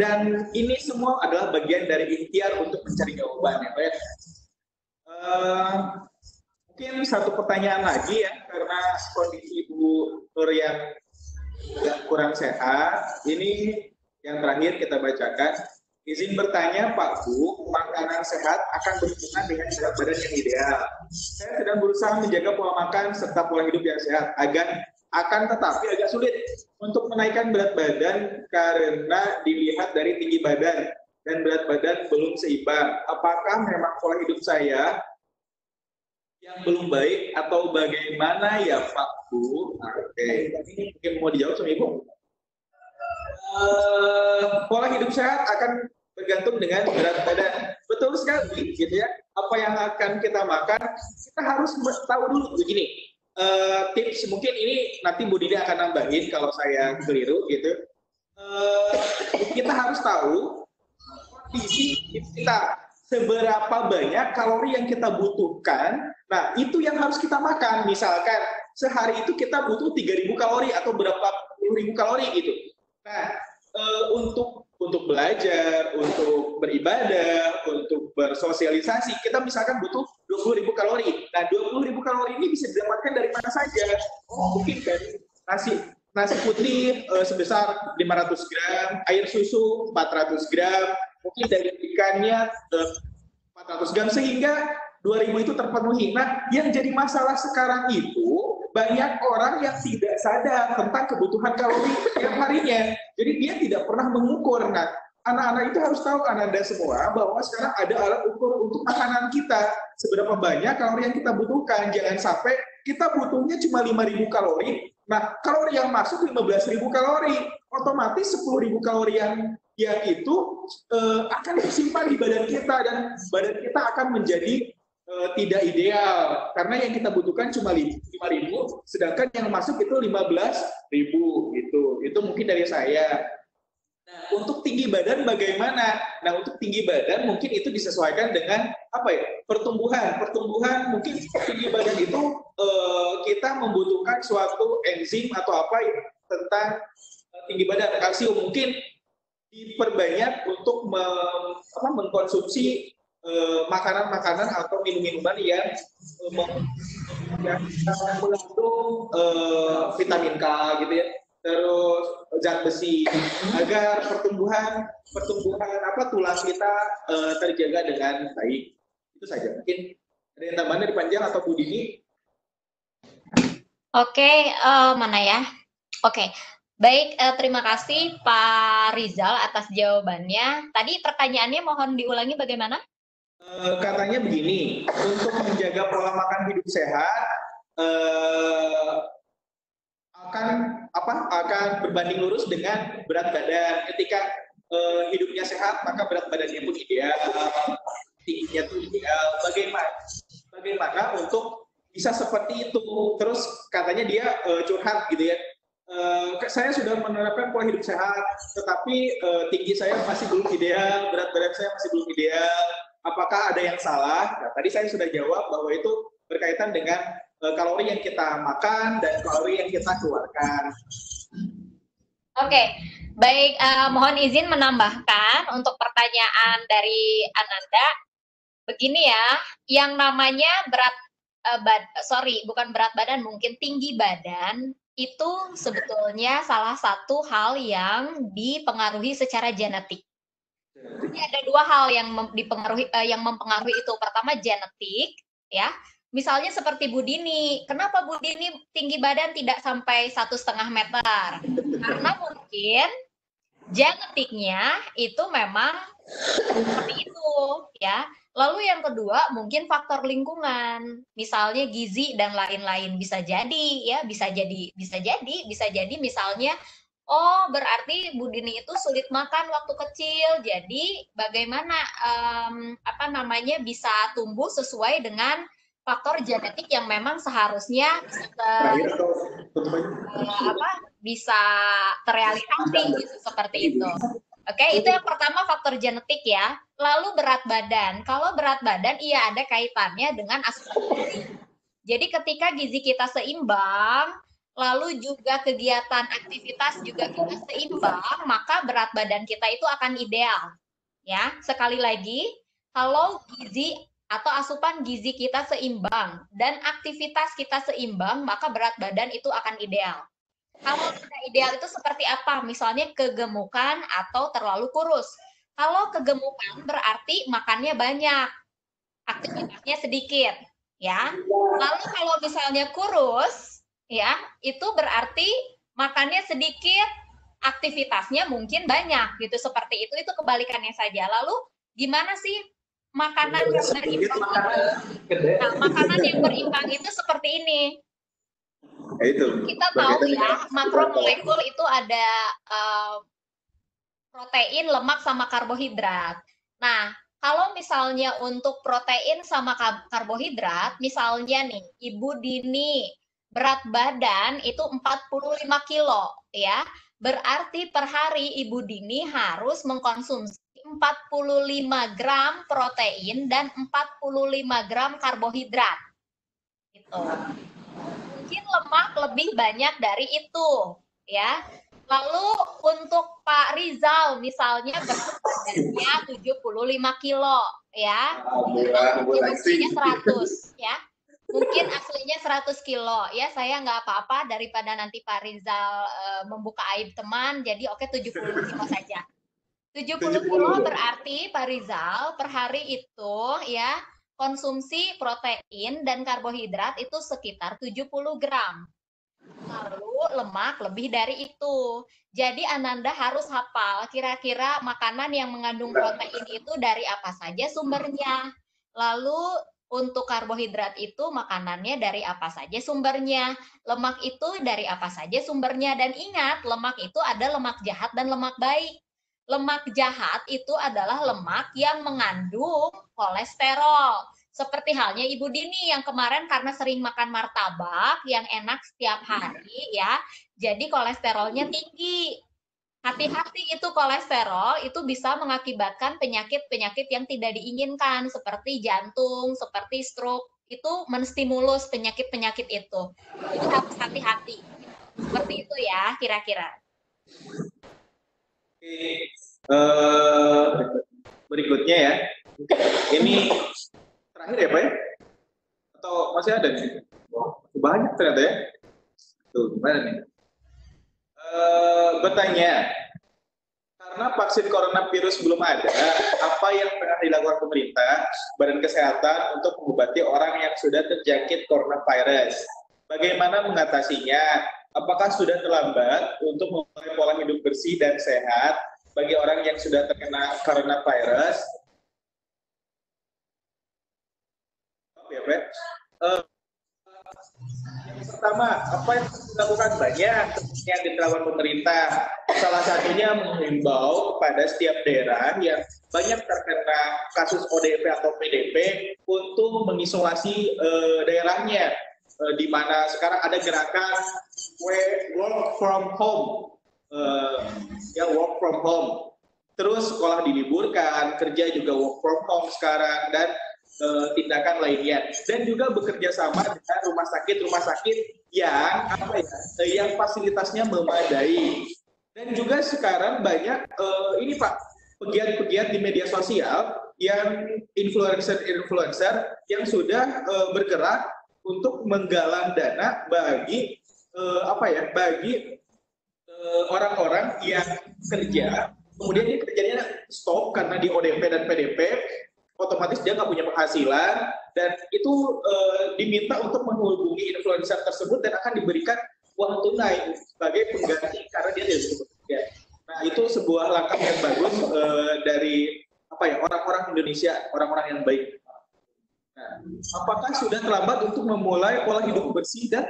Dan ini semua adalah bagian dari ikhtiar untuk mencari jawaban ya Pak ya. Mungkin satu pertanyaan lagi ya, karena kondisi Ibu Nur yang kurang sehat, ini yang terakhir kita bacakan. Izin bertanya Pak Bu, makanan sehat akan berhubungan dengan berat badan yang ideal. Saya sedang berusaha menjaga pola makan serta pola hidup yang sehat, akan tetapi agak sulit untuk menaikkan berat badan karena dilihat dari tinggi badan dan berat badan belum seimbang. Apakah memang pola hidup saya yang belum baik atau bagaimana ya Pak Bu? Oke, ini mungkin mau dijawab sama Ibu. Pola hidup sehat akan bergantung dengan berat badan. Betul sekali, gitu ya. Apa yang akan kita makan, kita harus tahu dulu begini. Tips mungkin ini nanti Bu Didi akan nambahin kalau saya keliru, gitu. Kita harus tahu kondisi kita, seberapa banyak kalori yang kita butuhkan. Nah, itu yang harus kita makan. Misalkan sehari itu kita butuh 3.000 kalori atau berapa puluh ribu kalori gitu. Nah, untuk belajar, untuk beribadah, untuk bersosialisasi, kita misalkan butuh 20.000 kalori. Nah, 20.000 kalori ini bisa didapatkan dari mana saja? Mungkin dari nasi putih sebesar 500 gram, air susu 400 gram, mungkin dari ikannya 400 gram, sehingga 2.000 itu terpenuhi. Nah, yang jadi masalah sekarang itu banyak orang yang tidak sadar tentang kebutuhan kalori setiap harinya. Jadi dia tidak pernah mengukur. Nah, anak-anak itu harus tahu, Anda semua, bahwa sekarang ada alat ukur untuk makanan kita. Seberapa banyak kalori yang kita butuhkan. Jangan sampai kita butuhnya cuma 5.000 kalori. Nah, kalori yang masuk 15.000 kalori. Otomatis 10.000 kalori yang itu akan disimpan di badan kita, dan badan kita akan menjadi tidak ideal, karena yang kita butuhkan cuma 5.000, sedangkan yang masuk itu 15.000 gitu. Itu mungkin dari saya. Nah, untuk tinggi badan bagaimana? Nah, untuk tinggi badan mungkin itu disesuaikan dengan pertumbuhan mungkin tinggi badan itu kita membutuhkan suatu enzim atau tentang tinggi badan. Kalsium mungkin diperbanyak untuk mengkonsumsi makanan-makanan atau minum-minuman yang mengandung vitamin K gitu ya, terus zat besi, agar pertumbuhan tulang kita terjaga dengan baik. Itu saja. Mungkin ada yang tambahan dari Panjang atau Bu Dini? Oke, mana ya? Oke. Baik, terima kasih Pak Rizal atas jawabannya. Tadi pertanyaannya mohon diulangi bagaimana? Katanya begini, untuk menjaga pola makan hidup sehat akan berbanding lurus dengan berat badan. Ketika hidupnya sehat, maka berat badannya pun ideal, tingginya pun ideal. Bagaimana untuk bisa seperti itu. Terus katanya dia curhat gitu ya. Saya sudah menerapkan pola hidup sehat, tetapi tinggi saya masih belum ideal, berat badan saya masih belum ideal. Apakah ada yang salah? Nah, tadi saya sudah jawab bahwa itu berkaitan dengan kalori yang kita makan dan kalori yang kita keluarkan. Oke, baik. Mohon izin menambahkan untuk pertanyaan dari Ananda. Begini ya, yang namanya bukan berat badan, mungkin tinggi badan itu sebetulnya salah satu hal yang dipengaruhi secara genetik. Jadi ada dua hal yang mempengaruhi itu. Pertama genetik, ya. Misalnya seperti Bu Dini. Kenapa Bu Dini tinggi badan tidak sampai 1,5 meter? Karena mungkin genetiknya itu memang seperti itu, ya. Lalu yang kedua mungkin faktor lingkungan, misalnya gizi dan lain-lain, bisa jadi ya, bisa jadi misalnya, oh berarti Bu Dini itu sulit makan waktu kecil, jadi bagaimana bisa tumbuh sesuai dengan faktor genetik yang memang seharusnya bisa terrealisasi gitu, seperti itu. Oke, itu yang pertama, faktor genetik ya. Lalu berat badan. Kalau berat badan, iya ada kaitannya dengan asupan gizi. Jadi ketika gizi kita seimbang, lalu juga kegiatan aktivitas juga kita seimbang, maka berat badan kita itu akan ideal. Ya, sekali lagi, kalau gizi atau asupan gizi kita seimbang dan aktivitas kita seimbang, maka berat badan itu akan ideal. Kalau tidak ideal itu seperti apa? Misalnya kegemukan atau terlalu kurus. Kalau kegemukan berarti makannya banyak, aktivitasnya sedikit, ya. Lalu kalau misalnya kurus, ya, itu berarti makannya sedikit, aktivitasnya mungkin banyak, gitu. Seperti itu kebalikannya saja. Lalu gimana sih makanan yang berimbang itu? Nah, makanan yang berimbang itu seperti ini. Ya, itu. Kita tahu ya, makromolekul itu ada protein, lemak, sama karbohidrat. Nah, kalau misalnya untuk protein sama karbohidrat, misalnya nih, Ibu Dini berat badan itu 45 kilo, ya. Berarti per hari Ibu Dini harus mengkonsumsi 45 gram protein dan 45 gram karbohidrat. Gitu. Mungkin lemak lebih banyak dari itu, ya. Lalu untuk Pak Rizal misalnya berat badannya 75 kilo, ya. Mungkin aslinya 100, ya. Mungkin aslinya 100 kilo, ya. Saya nggak apa-apa daripada nanti Pak Rizal membuka aib teman, jadi oke 70 kilo saja. 70 kilo berarti Pak Rizal per hari itu, ya, konsumsi protein dan karbohidrat itu sekitar 70 gram. Lalu lemak lebih dari itu. Jadi Ananda harus hafal kira-kira makanan yang mengandung protein itu dari apa saja sumbernya. Lalu untuk karbohidrat itu makanannya dari apa saja sumbernya. Lemak itu dari apa saja sumbernya. Dan ingat, lemak itu ada lemak jahat dan lemak baik. Lemak jahat itu adalah lemak yang mengandung kolesterol. Seperti halnya Ibu Dini yang kemarin karena sering makan martabak yang enak setiap hari, ya, jadi kolesterolnya tinggi. Hati-hati, itu kolesterol itu bisa mengakibatkan penyakit-penyakit yang tidak diinginkan seperti jantung, seperti stroke. Itu menstimulus penyakit-penyakit itu. Jadi harus hati-hati. Seperti itu ya kira-kira. Berikutnya ya. Ini terakhir ya Pak ya? Atau masih ada nih? Banyak ternyata ya. Tuh, gimana nih? Bertanya, karena vaksin coronavirus belum ada, apa yang tengah dilakukan pemerintah, Badan Kesehatan untuk mengobati orang yang sudah terjangkit coronavirus? Bagaimana mengatasinya? Apakah sudah terlambat untuk memulai pola hidup bersih dan sehat bagi orang yang sudah terkena coronavirus? Ya, Pak. Yang pertama, apa yang dilakukan banyak yang dilakukan pemerintah, salah satunya menghimbau kepada setiap daerah yang banyak terkena kasus ODP atau PDP untuk mengisolasi daerahnya, di mana sekarang ada gerakan work from home, work from home. Terus sekolah diliburkan, kerja juga work from home sekarang, dan tindakan lainnya, dan juga bekerja sama dengan rumah sakit yang yang fasilitasnya memadai. Dan juga sekarang banyak ini Pak, pegiat-pegiat di media sosial yang influencer yang sudah bergerak untuk menggalang dana bagi orang-orang yang kerja, kemudian dia kerjanya stop karena di ODP dan PDP, otomatis dia nggak punya penghasilan, dan itu diminta untuk menghubungi influencer tersebut dan akan diberikan uang tunai sebagai pengganti karena dia tidak bisa bekerja. Nah, itu sebuah langkah yang bagus dari orang-orang Indonesia, orang-orang yang baik. Nah, apakah sudah terlambat untuk memulai pola hidup bersih dan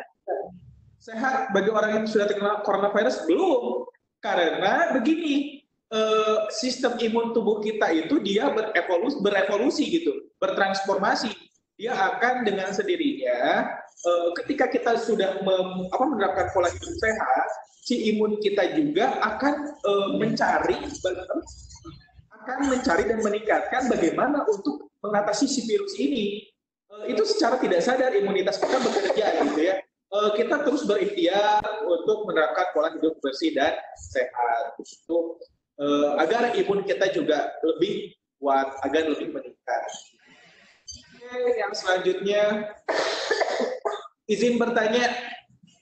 sehat bagi orang yang sudah terkena coronavirus? Belum, karena begini, sistem imun tubuh kita itu dia berevolusi gitu, bertransformasi. Dia akan dengan sendirinya ketika kita sudah menerapkan pola hidup sehat, si imun kita juga akan mencari dan meningkatkan bagaimana untuk mengatasi si virus ini. Itu secara tidak sadar imunitas kita bekerja gitu ya. Kita terus berikhtiar untuk menerapkan pola hidup bersih dan sehat itu agar imun kita juga lebih kuat, agar lebih meningkat. Oke, yang selanjutnya izin bertanya,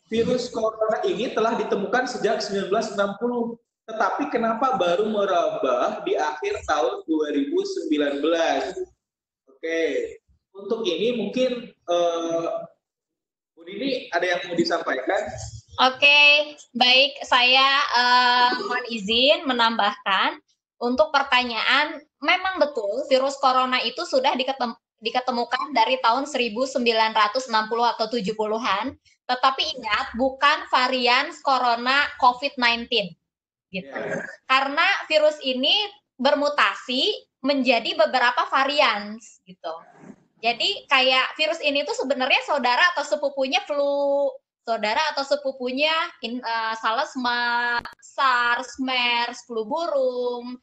virus corona ini telah ditemukan sejak 1960, tetapi kenapa baru merambah di akhir tahun 2019? Oke, untuk ini mungkin Bu Dini ada yang mau disampaikan? Oke, baik. Saya mohon izin menambahkan untuk pertanyaan, memang betul virus corona itu sudah diketemukan dari tahun 1960 atau 70-an, tetapi ingat bukan varian corona COVID-19 gitu. Karena virus ini bermutasi menjadi beberapa varian gitu. Jadi kayak virus ini tuh sebenarnya saudara atau sepupunya salesma, SARS, MERS, flu burung,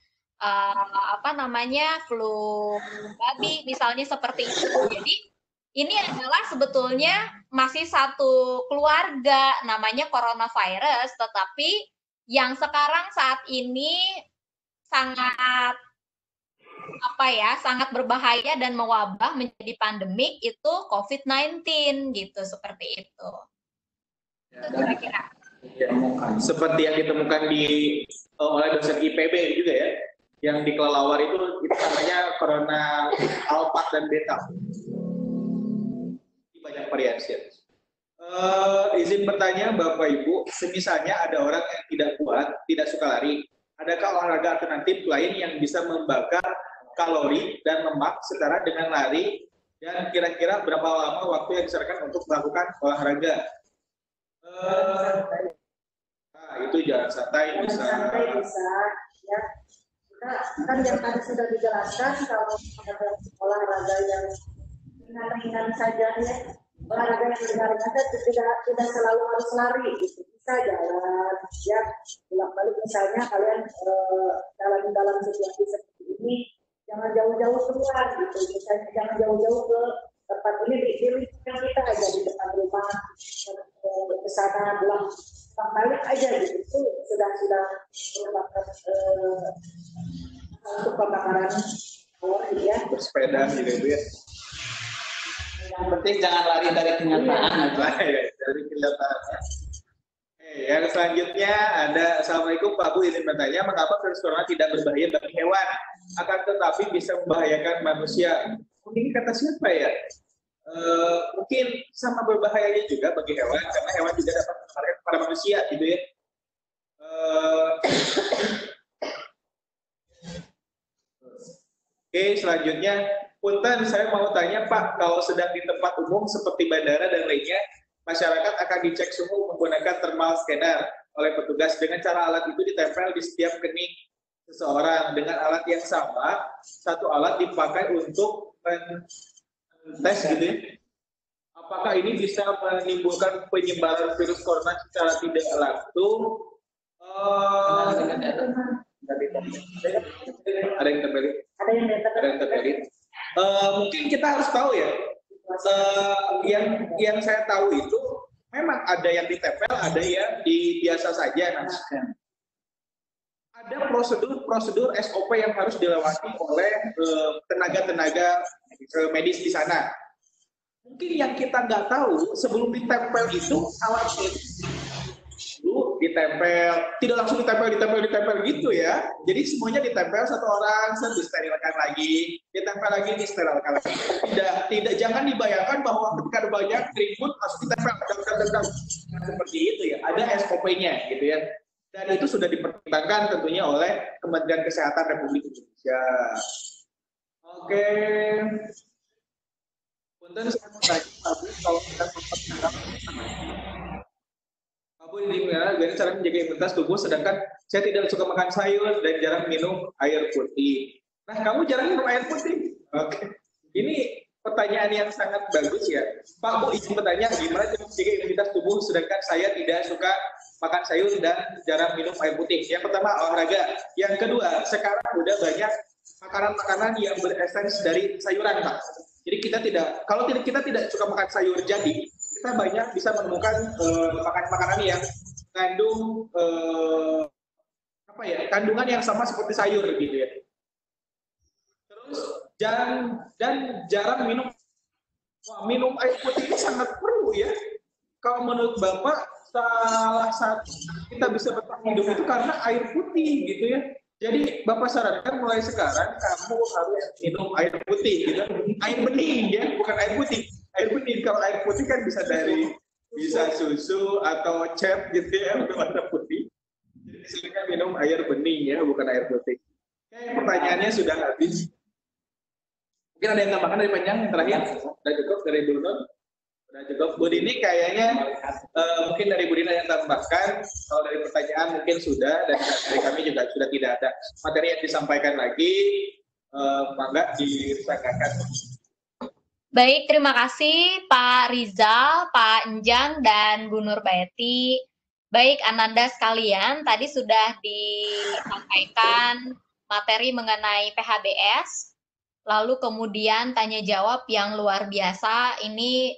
flu babi misalnya seperti itu. Jadi ini adalah sebetulnya masih satu keluarga namanya coronavirus, tetapi yang sekarang saat ini sangat berbahaya dan mewabah menjadi pandemik itu COVID-19 gitu, seperti itu. Itu kira-kira. Seperti yang ditemukan oleh dosen IPB juga ya, yang di kelelawar itu namanya corona alpha dan beta. Banyak variasi. Izin bertanya Bapak Ibu, semisalnya ada orang yang tidak suka lari, adakah olahraga alternatif lain yang bisa membakar kalori dan lemak setara dengan lari, dan kira-kira berapa lama waktu yang disarankan untuk melakukan olahraga? Itu jalan santai bisa. Ya. Kan yang tadi sudah dijelaskan, kalau ada olahraga yang ringan-ringan saja ya, olahraga yang ringan-ringan saja tidak selalu harus lari, gitu. Bisa jalan, ya bolak-balik misalnya kalian jalan dalam situasi seperti ini, jangan jauh-jauh keluar gitu, misalnya jangan jauh-jauh ke tempat ini di lingkungan kita aja, di depan rumah, ke sana balik aja gitu, itu sudah merupakan untuk pembakaran kalori ya. Bersepeda gitu ya. Yang penting jangan lari dari kenyataan. Dari kenyataan. Yang selanjutnya ada, Assalamualaikum Pak Bu, izin bertanya, mengapa virus corona tidak berbahaya bagi hewan, akan tetapi bisa membahayakan manusia? Mungkin kata siapa ya? Mungkin sama berbahayanya juga bagi hewan, karena hewan juga dapat membahayakan pada manusia gitu ya. Oke, selanjutnya, Punten, saya mau tanya Pak, kalau sedang di tempat umum seperti bandara dan lainnya, masyarakat akan dicek suhu menggunakan thermal scanner. oleh petugas dengan cara alat itu ditempel di setiap kening seseorang. Dengan alat yang sama, satu alat dipakai untuk tes gitu ya. Apakah ini bisa menimbulkan penyebaran virus corona secara tidak langsung? Ada yang terbelit? Ada yang terbelit? Mungkin kita harus tahu ya. Yang saya tahu itu memang ada yang ditempel, ada yang biasa saja. Ada prosedur SOP yang harus dilewati oleh tenaga-tenaga medis di sana. Mungkin yang kita nggak tahu, sebelum ditempel itu alatnya dulu ditempel, tidak langsung ditempel gitu ya. Jadi semuanya ditempel satu orang, disterilkan lagi, ditempel lagi, disterilkan lagi. Tidak, jangan dibayangkan bahwa ketika ada banyak kerimput langsung ditempel, seperti itu ya. Ada SOP-nya gitu ya. Dan itu sudah dipertimbangkan tentunya oleh Kementerian Kesehatan Republik Indonesia. Oke. Punten saya mau tanya, kalau kita sempat Abu ini gimana cara menjaga imunitas tubuh, sedangkan saya tidak suka makan sayur dan jarang minum air putih. Nah, kamu jarang minum air putih? Oke. Ini pertanyaan yang sangat bagus ya. Pak, Bu izin bertanya, gimana cara menjaga imunitas tubuh, sedangkan saya tidak suka makan sayur dan jarang minum air putih. Yang pertama, olahraga. Yang kedua, sekarang udah banyak makanan-makanan yang beressence dari sayuran, Pak. Jadi kalau kita tidak suka makan sayur jadi, kita banyak bisa menemukan makanan-makanan yang mengandung kandungan yang sama seperti sayur gitu ya. Terus jarang minum air putih ini sangat perlu ya. Kalau menurut Bapak, salah satu kita bisa bertahan hidup itu karena air putih gitu ya. Jadi Bapak sarankan mulai sekarang kamu harus minum air putih gitu. Air bening ya, bukan air putih. Air bening, kalau air putih kan bisa susu atau cat gitu ya untuk warna putih. Jadi silakan minum air bening ya, bukan air putih. Oke, pertanyaannya sudah habis. Mungkin ada yang tambahkan dari Panjang yang terakhir? Sudah cukup dari Bu Nur? Sudah cukup. Bu Dini kayaknya mungkin dari Bu Dina yang tambahkan. Kalau dari pertanyaan mungkin sudah, dan dari kami juga sudah tidak ada materi yang disampaikan lagi. Mangga disampaikan. Baik, terima kasih Pak Rizal, Pak Enjang, dan Bu Nurbaiti. Baik, Ananda sekalian, tadi sudah disampaikan materi mengenai PHBS, lalu kemudian tanya jawab yang luar biasa. Ini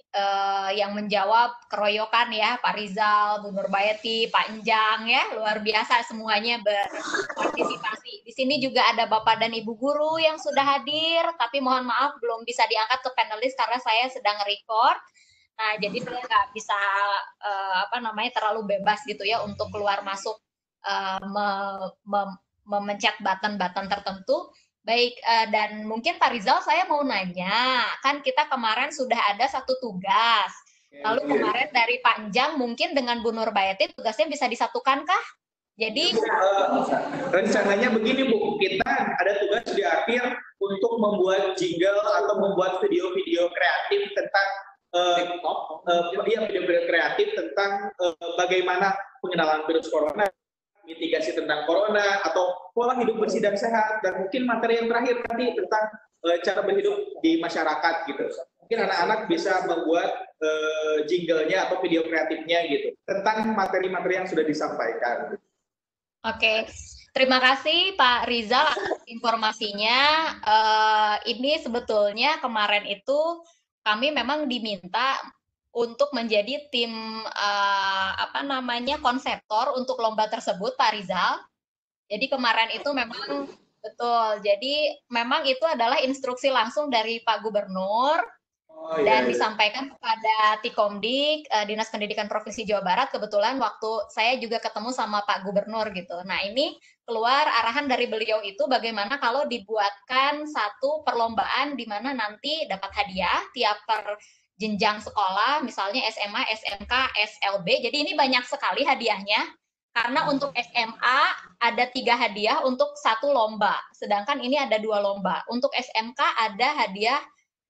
yang menjawab keroyokan ya, Pak Rizal, Bu Nurbaiti, Pak Enjang ya, luar biasa semuanya berpartisipasi. Di sini juga ada Bapak dan Ibu guru yang sudah hadir, tapi mohon maaf belum bisa diangkat ke panelis karena saya sedang record. Nah, jadi saya nggak bisa terlalu bebas gitu ya untuk keluar masuk memencet button-button tertentu. Baik, dan mungkin Pak Rizal saya mau nanya, kan kita kemarin sudah ada satu tugas. Lalu kemarin dari Pak Enjang mungkin dengan Bu Nurbaiti tugasnya bisa disatukan kah? Jadi rencananya begini Bu, kita ada tugas di akhir untuk membuat jingle atau membuat video-video kreatif tentang video-video kreatif tentang bagaimana pengenalan virus corona, mitigasi tentang corona, atau pola hidup bersih dan sehat, dan mungkin materi yang terakhir nanti tentang cara berhidup di masyarakat gitu. Mungkin anak-anak bisa membuat jingle-nya atau video kreatifnya gitu tentang materi-materi yang sudah disampaikan. Oke, terima kasih Pak Rizal atas informasinya. Ini sebetulnya kemarin itu kami memang diminta untuk menjadi tim konseptor untuk lomba tersebut, Pak Rizal. Jadi kemarin itu memang betul. Jadi memang itu adalah instruksi langsung dari Pak Gubernur dan disampaikan kepada Tikomdik, Dinas Pendidikan Provinsi Jawa Barat. Kebetulan waktu saya juga ketemu sama Pak Gubernur gitu. Nah, ini keluar arahan dari beliau itu bagaimana kalau dibuatkan satu perlombaan di mana nanti dapat hadiah tiap per jenjang sekolah, misalnya SMA, SMK, SLB. Jadi ini banyak sekali hadiahnya, karena untuk SMA ada 3 hadiah untuk 1 lomba, sedangkan ini ada 2 lomba. Untuk SMK ada hadiah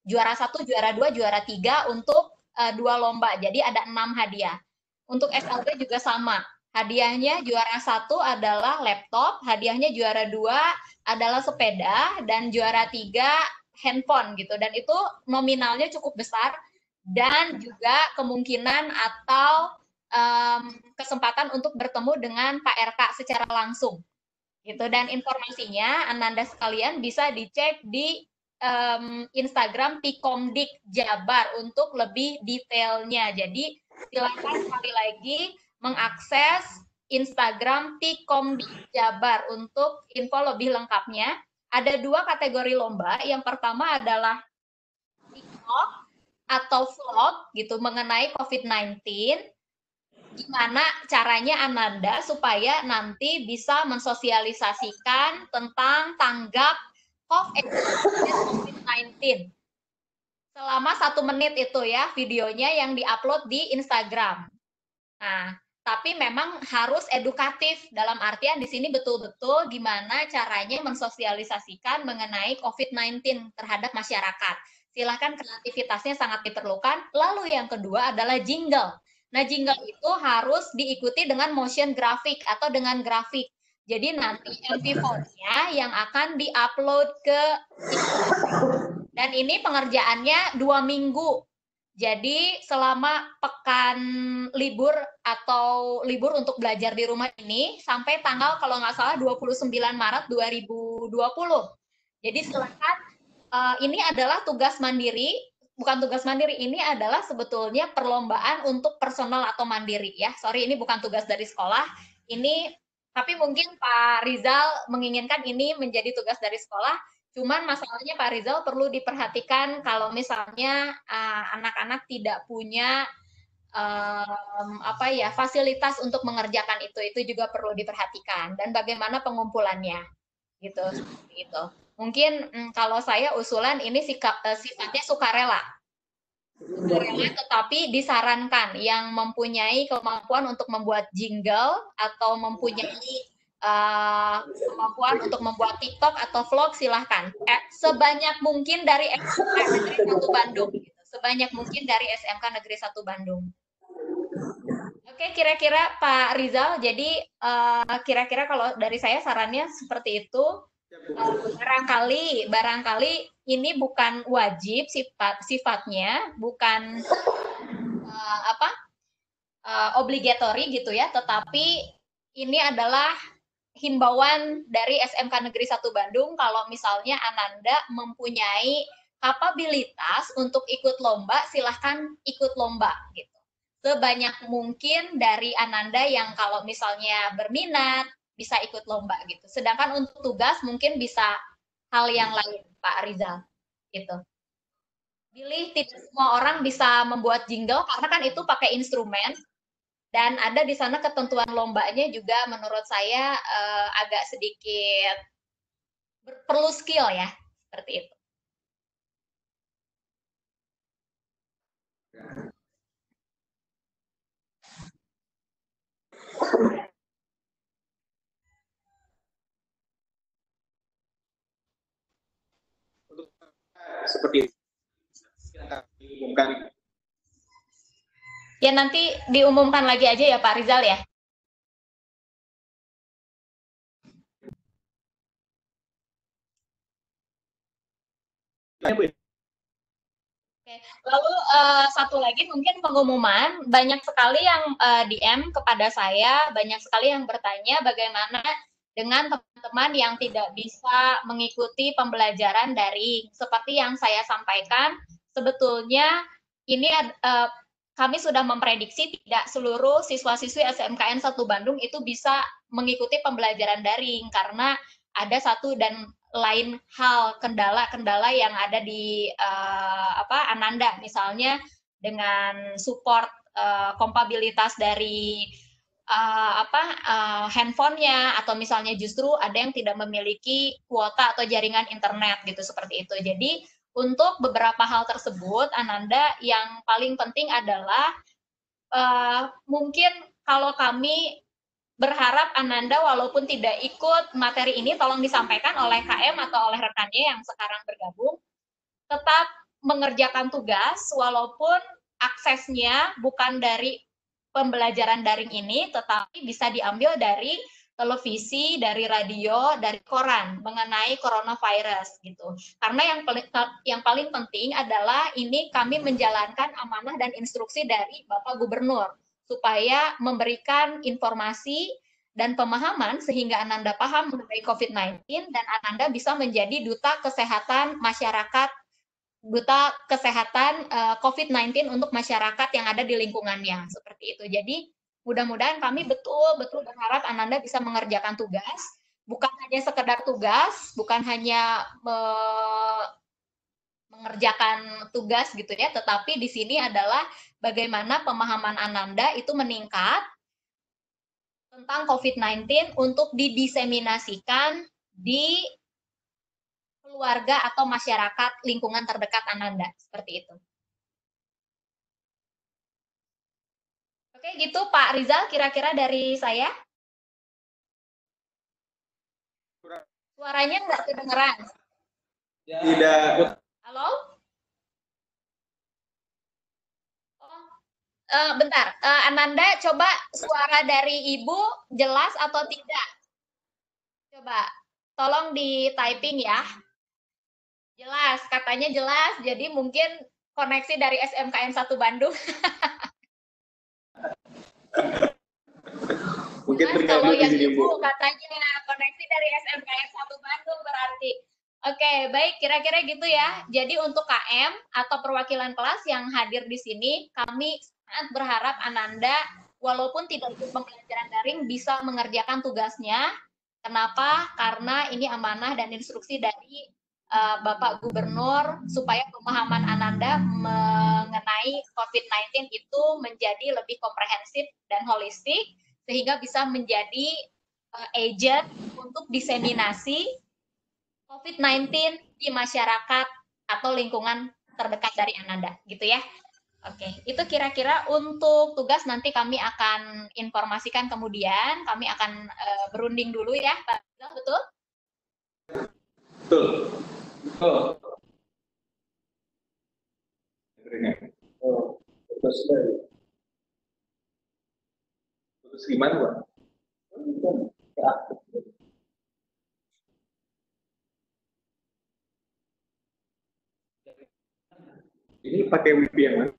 juara 1, juara 2, juara 3 untuk 2 lomba, jadi ada 6 hadiah. Untuk SLB juga sama, Hadiahnya juara 1 adalah laptop, hadiahnya juara 2 adalah sepeda, dan juara 3 handphone gitu. Dan itu nominalnya cukup besar, dan juga kemungkinan atau kesempatan untuk bertemu dengan Pak RK secara langsung gitu. Dan informasinya Ananda sekalian bisa dicek di Instagram Tikomdik Jabar untuk lebih detailnya. Jadi silakan sekali lagi mengakses Instagram Tikomdik Jabar untuk info lebih lengkapnya. Ada 2 kategori lomba. Yang pertama adalah TikTok atau vlog gitu mengenai COVID-19. Gimana caranya Ananda supaya nanti bisa mensosialisasikan tentang tanggap COVID-19 selama 1 menit itu ya videonya yang diupload di Instagram. Nah, tapi memang harus edukatif dalam artian di sini betul-betul gimana caranya mensosialisasikan mengenai COVID-19 terhadap masyarakat. Silahkan, kreativitasnya sangat diperlukan. Lalu yang kedua adalah jingle. Nah, jingle itu harus diikuti dengan motion grafik atau dengan grafik. Jadi nanti MP4-nya yang akan diupload ke Instagram. Dan ini pengerjaannya 2 minggu. Jadi selama pekan libur atau libur untuk belajar di rumah ini sampai tanggal kalau nggak salah 29 Maret 2020. Jadi silakan, ini adalah tugas mandiri, bukan tugas mandiri, ini adalah sebetulnya perlombaan untuk personal atau mandiri ya. Sorry, ini bukan tugas dari sekolah. Ini tapi mungkin Pak Rizal menginginkan ini menjadi tugas dari sekolah. Cuman masalahnya Pak Rizal perlu diperhatikan kalau misalnya anak-anak tidak punya fasilitas untuk mengerjakan itu juga perlu diperhatikan, dan bagaimana pengumpulannya gitu. Gitu. Mungkin kalau saya usulan ini sifatnya sukarela, tetapi disarankan yang mempunyai kemampuan untuk membuat jingle atau mempunyai kemampuan untuk membuat TikTok atau vlog, silahkan. Sebanyak mungkin dari SMK Negeri 1 Bandung. Sebanyak mungkin dari SMK Negeri 1 Bandung. Oke, kira-kira Pak Rizal, jadi kira-kira kalau dari saya sarannya seperti itu. Barangkali ini bukan wajib sifatnya, bukan obligatory gitu ya, tetapi ini adalah himbauan dari SMK Negeri 1 Bandung kalau misalnya Ananda mempunyai kapabilitas untuk ikut lomba, silahkan ikut lomba gitu. Sebanyak mungkin dari Ananda yang kalau misalnya berminat bisa ikut lomba gitu. Sedangkan untuk tugas mungkin bisa hal yang lain, Pak Rizal. Gitu. Pilih, tidak semua orang bisa membuat jingle karena kan itu pakai instrumen. Dan ada di sana ketentuan lombanya juga menurut saya agak sedikit perlu skill ya, seperti itu. Seperti diumumkan. Ya nanti diumumkan lagi aja ya Pak Rizal ya. Oke. Lalu satu lagi mungkin pengumuman, banyak sekali yang DM kepada saya, banyak sekali yang bertanya bagaimana dengan teman-teman yang tidak bisa mengikuti pembelajaran daring. Seperti yang saya sampaikan, sebetulnya ini kami sudah memprediksi tidak seluruh siswa-siswi SMKN 1 Bandung itu bisa mengikuti pembelajaran daring karena ada satu dan lain hal, kendala-kendala yang ada di Ananda, misalnya dengan support kompabilitas dari handphonenya, atau misalnya justru ada yang tidak memiliki kuota atau jaringan internet gitu, seperti itu. Jadi untuk beberapa hal tersebut, Ananda, yang paling penting adalah mungkin kalau kami berharap Ananda walaupun tidak ikut materi ini, tolong disampaikan oleh KM atau oleh rekannya yang sekarang bergabung, tetap mengerjakan tugas walaupun aksesnya bukan dari pembelajaran daring ini, tetapi bisa diambil dari televisi, dari radio, dari koran mengenai coronavirus gitu. Karena yang paling penting adalah ini kami menjalankan amanah dan instruksi dari Bapak Gubernur supaya memberikan informasi dan pemahaman sehingga Ananda paham mengenai COVID-19 dan Ananda bisa menjadi duta kesehatan masyarakat, duta kesehatan COVID-19 untuk masyarakat yang ada di lingkungannya, seperti itu. Jadi mudah-mudahan kami betul-betul berharap Ananda bisa mengerjakan tugas, bukan hanya sekedar tugas, bukan hanya mengerjakan tugas gitu ya, tetapi di sini adalah bagaimana pemahaman Ananda itu meningkat tentang COVID-19 untuk didiseminasikan di keluarga atau masyarakat lingkungan terdekat Ananda, seperti itu. Oke, gitu Pak Rizal, kira-kira dari saya. Suaranya nggak kedengeran. Tidak. Halo? Bentar, Ananda coba suara dari Ibu jelas atau tidak? Coba, tolong di typing ya. Jelas, katanya jelas, jadi mungkin koneksi dari SMKN 1 Bandung. Mungkin kalau yang sini, Ibu katanya koneksi dari SMKN 1 Bandung berarti. Oke, baik, kira-kira gitu ya. Jadi untuk KM atau perwakilan kelas yang hadir di sini, kami sangat berharap Ananda, walaupun tidak ikut pembelajaran daring, bisa mengerjakan tugasnya. Kenapa? Karena ini amanah dan instruksi dari Bapak Gubernur supaya pemahaman Ananda mengenai COVID-19 itu menjadi lebih komprehensif dan holistik, sehingga bisa menjadi agent untuk diseminasi COVID-19 di masyarakat atau lingkungan terdekat dari Ananda, gitu ya. Oke, itu kira-kira untuk tugas nanti kami akan informasikan kemudian. Kami akan berunding dulu ya, Pak. Betul? Betul. Oh, betul sekali. Terus gimana, Pak? Ini pakai wifi yang mana?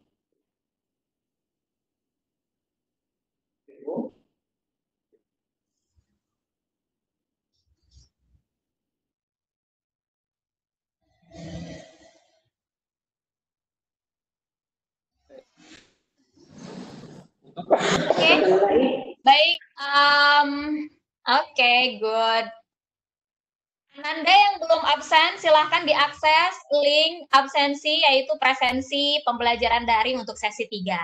Oke, baik. Oke, good. Ananda yang belum absen, silahkan diakses link absensi, yaitu presensi pembelajaran daring untuk sesi 3.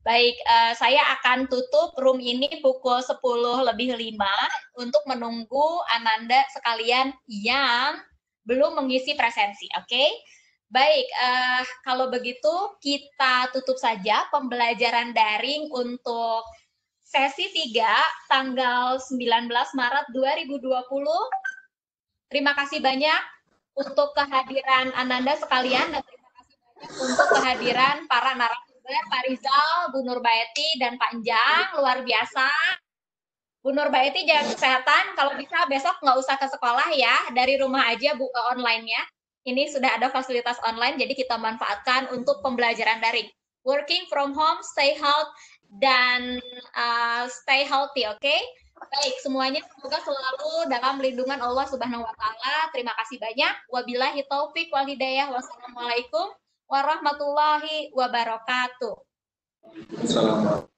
Baik, saya akan tutup room ini pukul 10:05 untuk menunggu Ananda sekalian yang belum mengisi presensi, oke? Baik, kalau begitu kita tutup saja pembelajaran daring untuk sesi 3 tanggal 19 Maret 2020. Terima kasih banyak untuk kehadiran Ananda sekalian dan terima kasih banyak untuk kehadiran para narasumber Pak Rizal, Bu Nurbaiti, dan Pak Enjang, luar biasa. Bu Nurbaiti jaga kesehatan, kalau bisa besok nggak usah ke sekolah ya, dari rumah aja buka online-nya. Ini sudah ada fasilitas online, jadi kita manfaatkan untuk pembelajaran daring. Working from home, stay healthy, dan stay healthy, oke? Baik, semuanya semoga selalu dalam lindungan Allah Subhanahu wa Ta'ala. Terima kasih banyak. Wabillahi taufik wal hidayah. Wassalamualaikum warahmatullahi wabarakatuh. Assalamualaikum.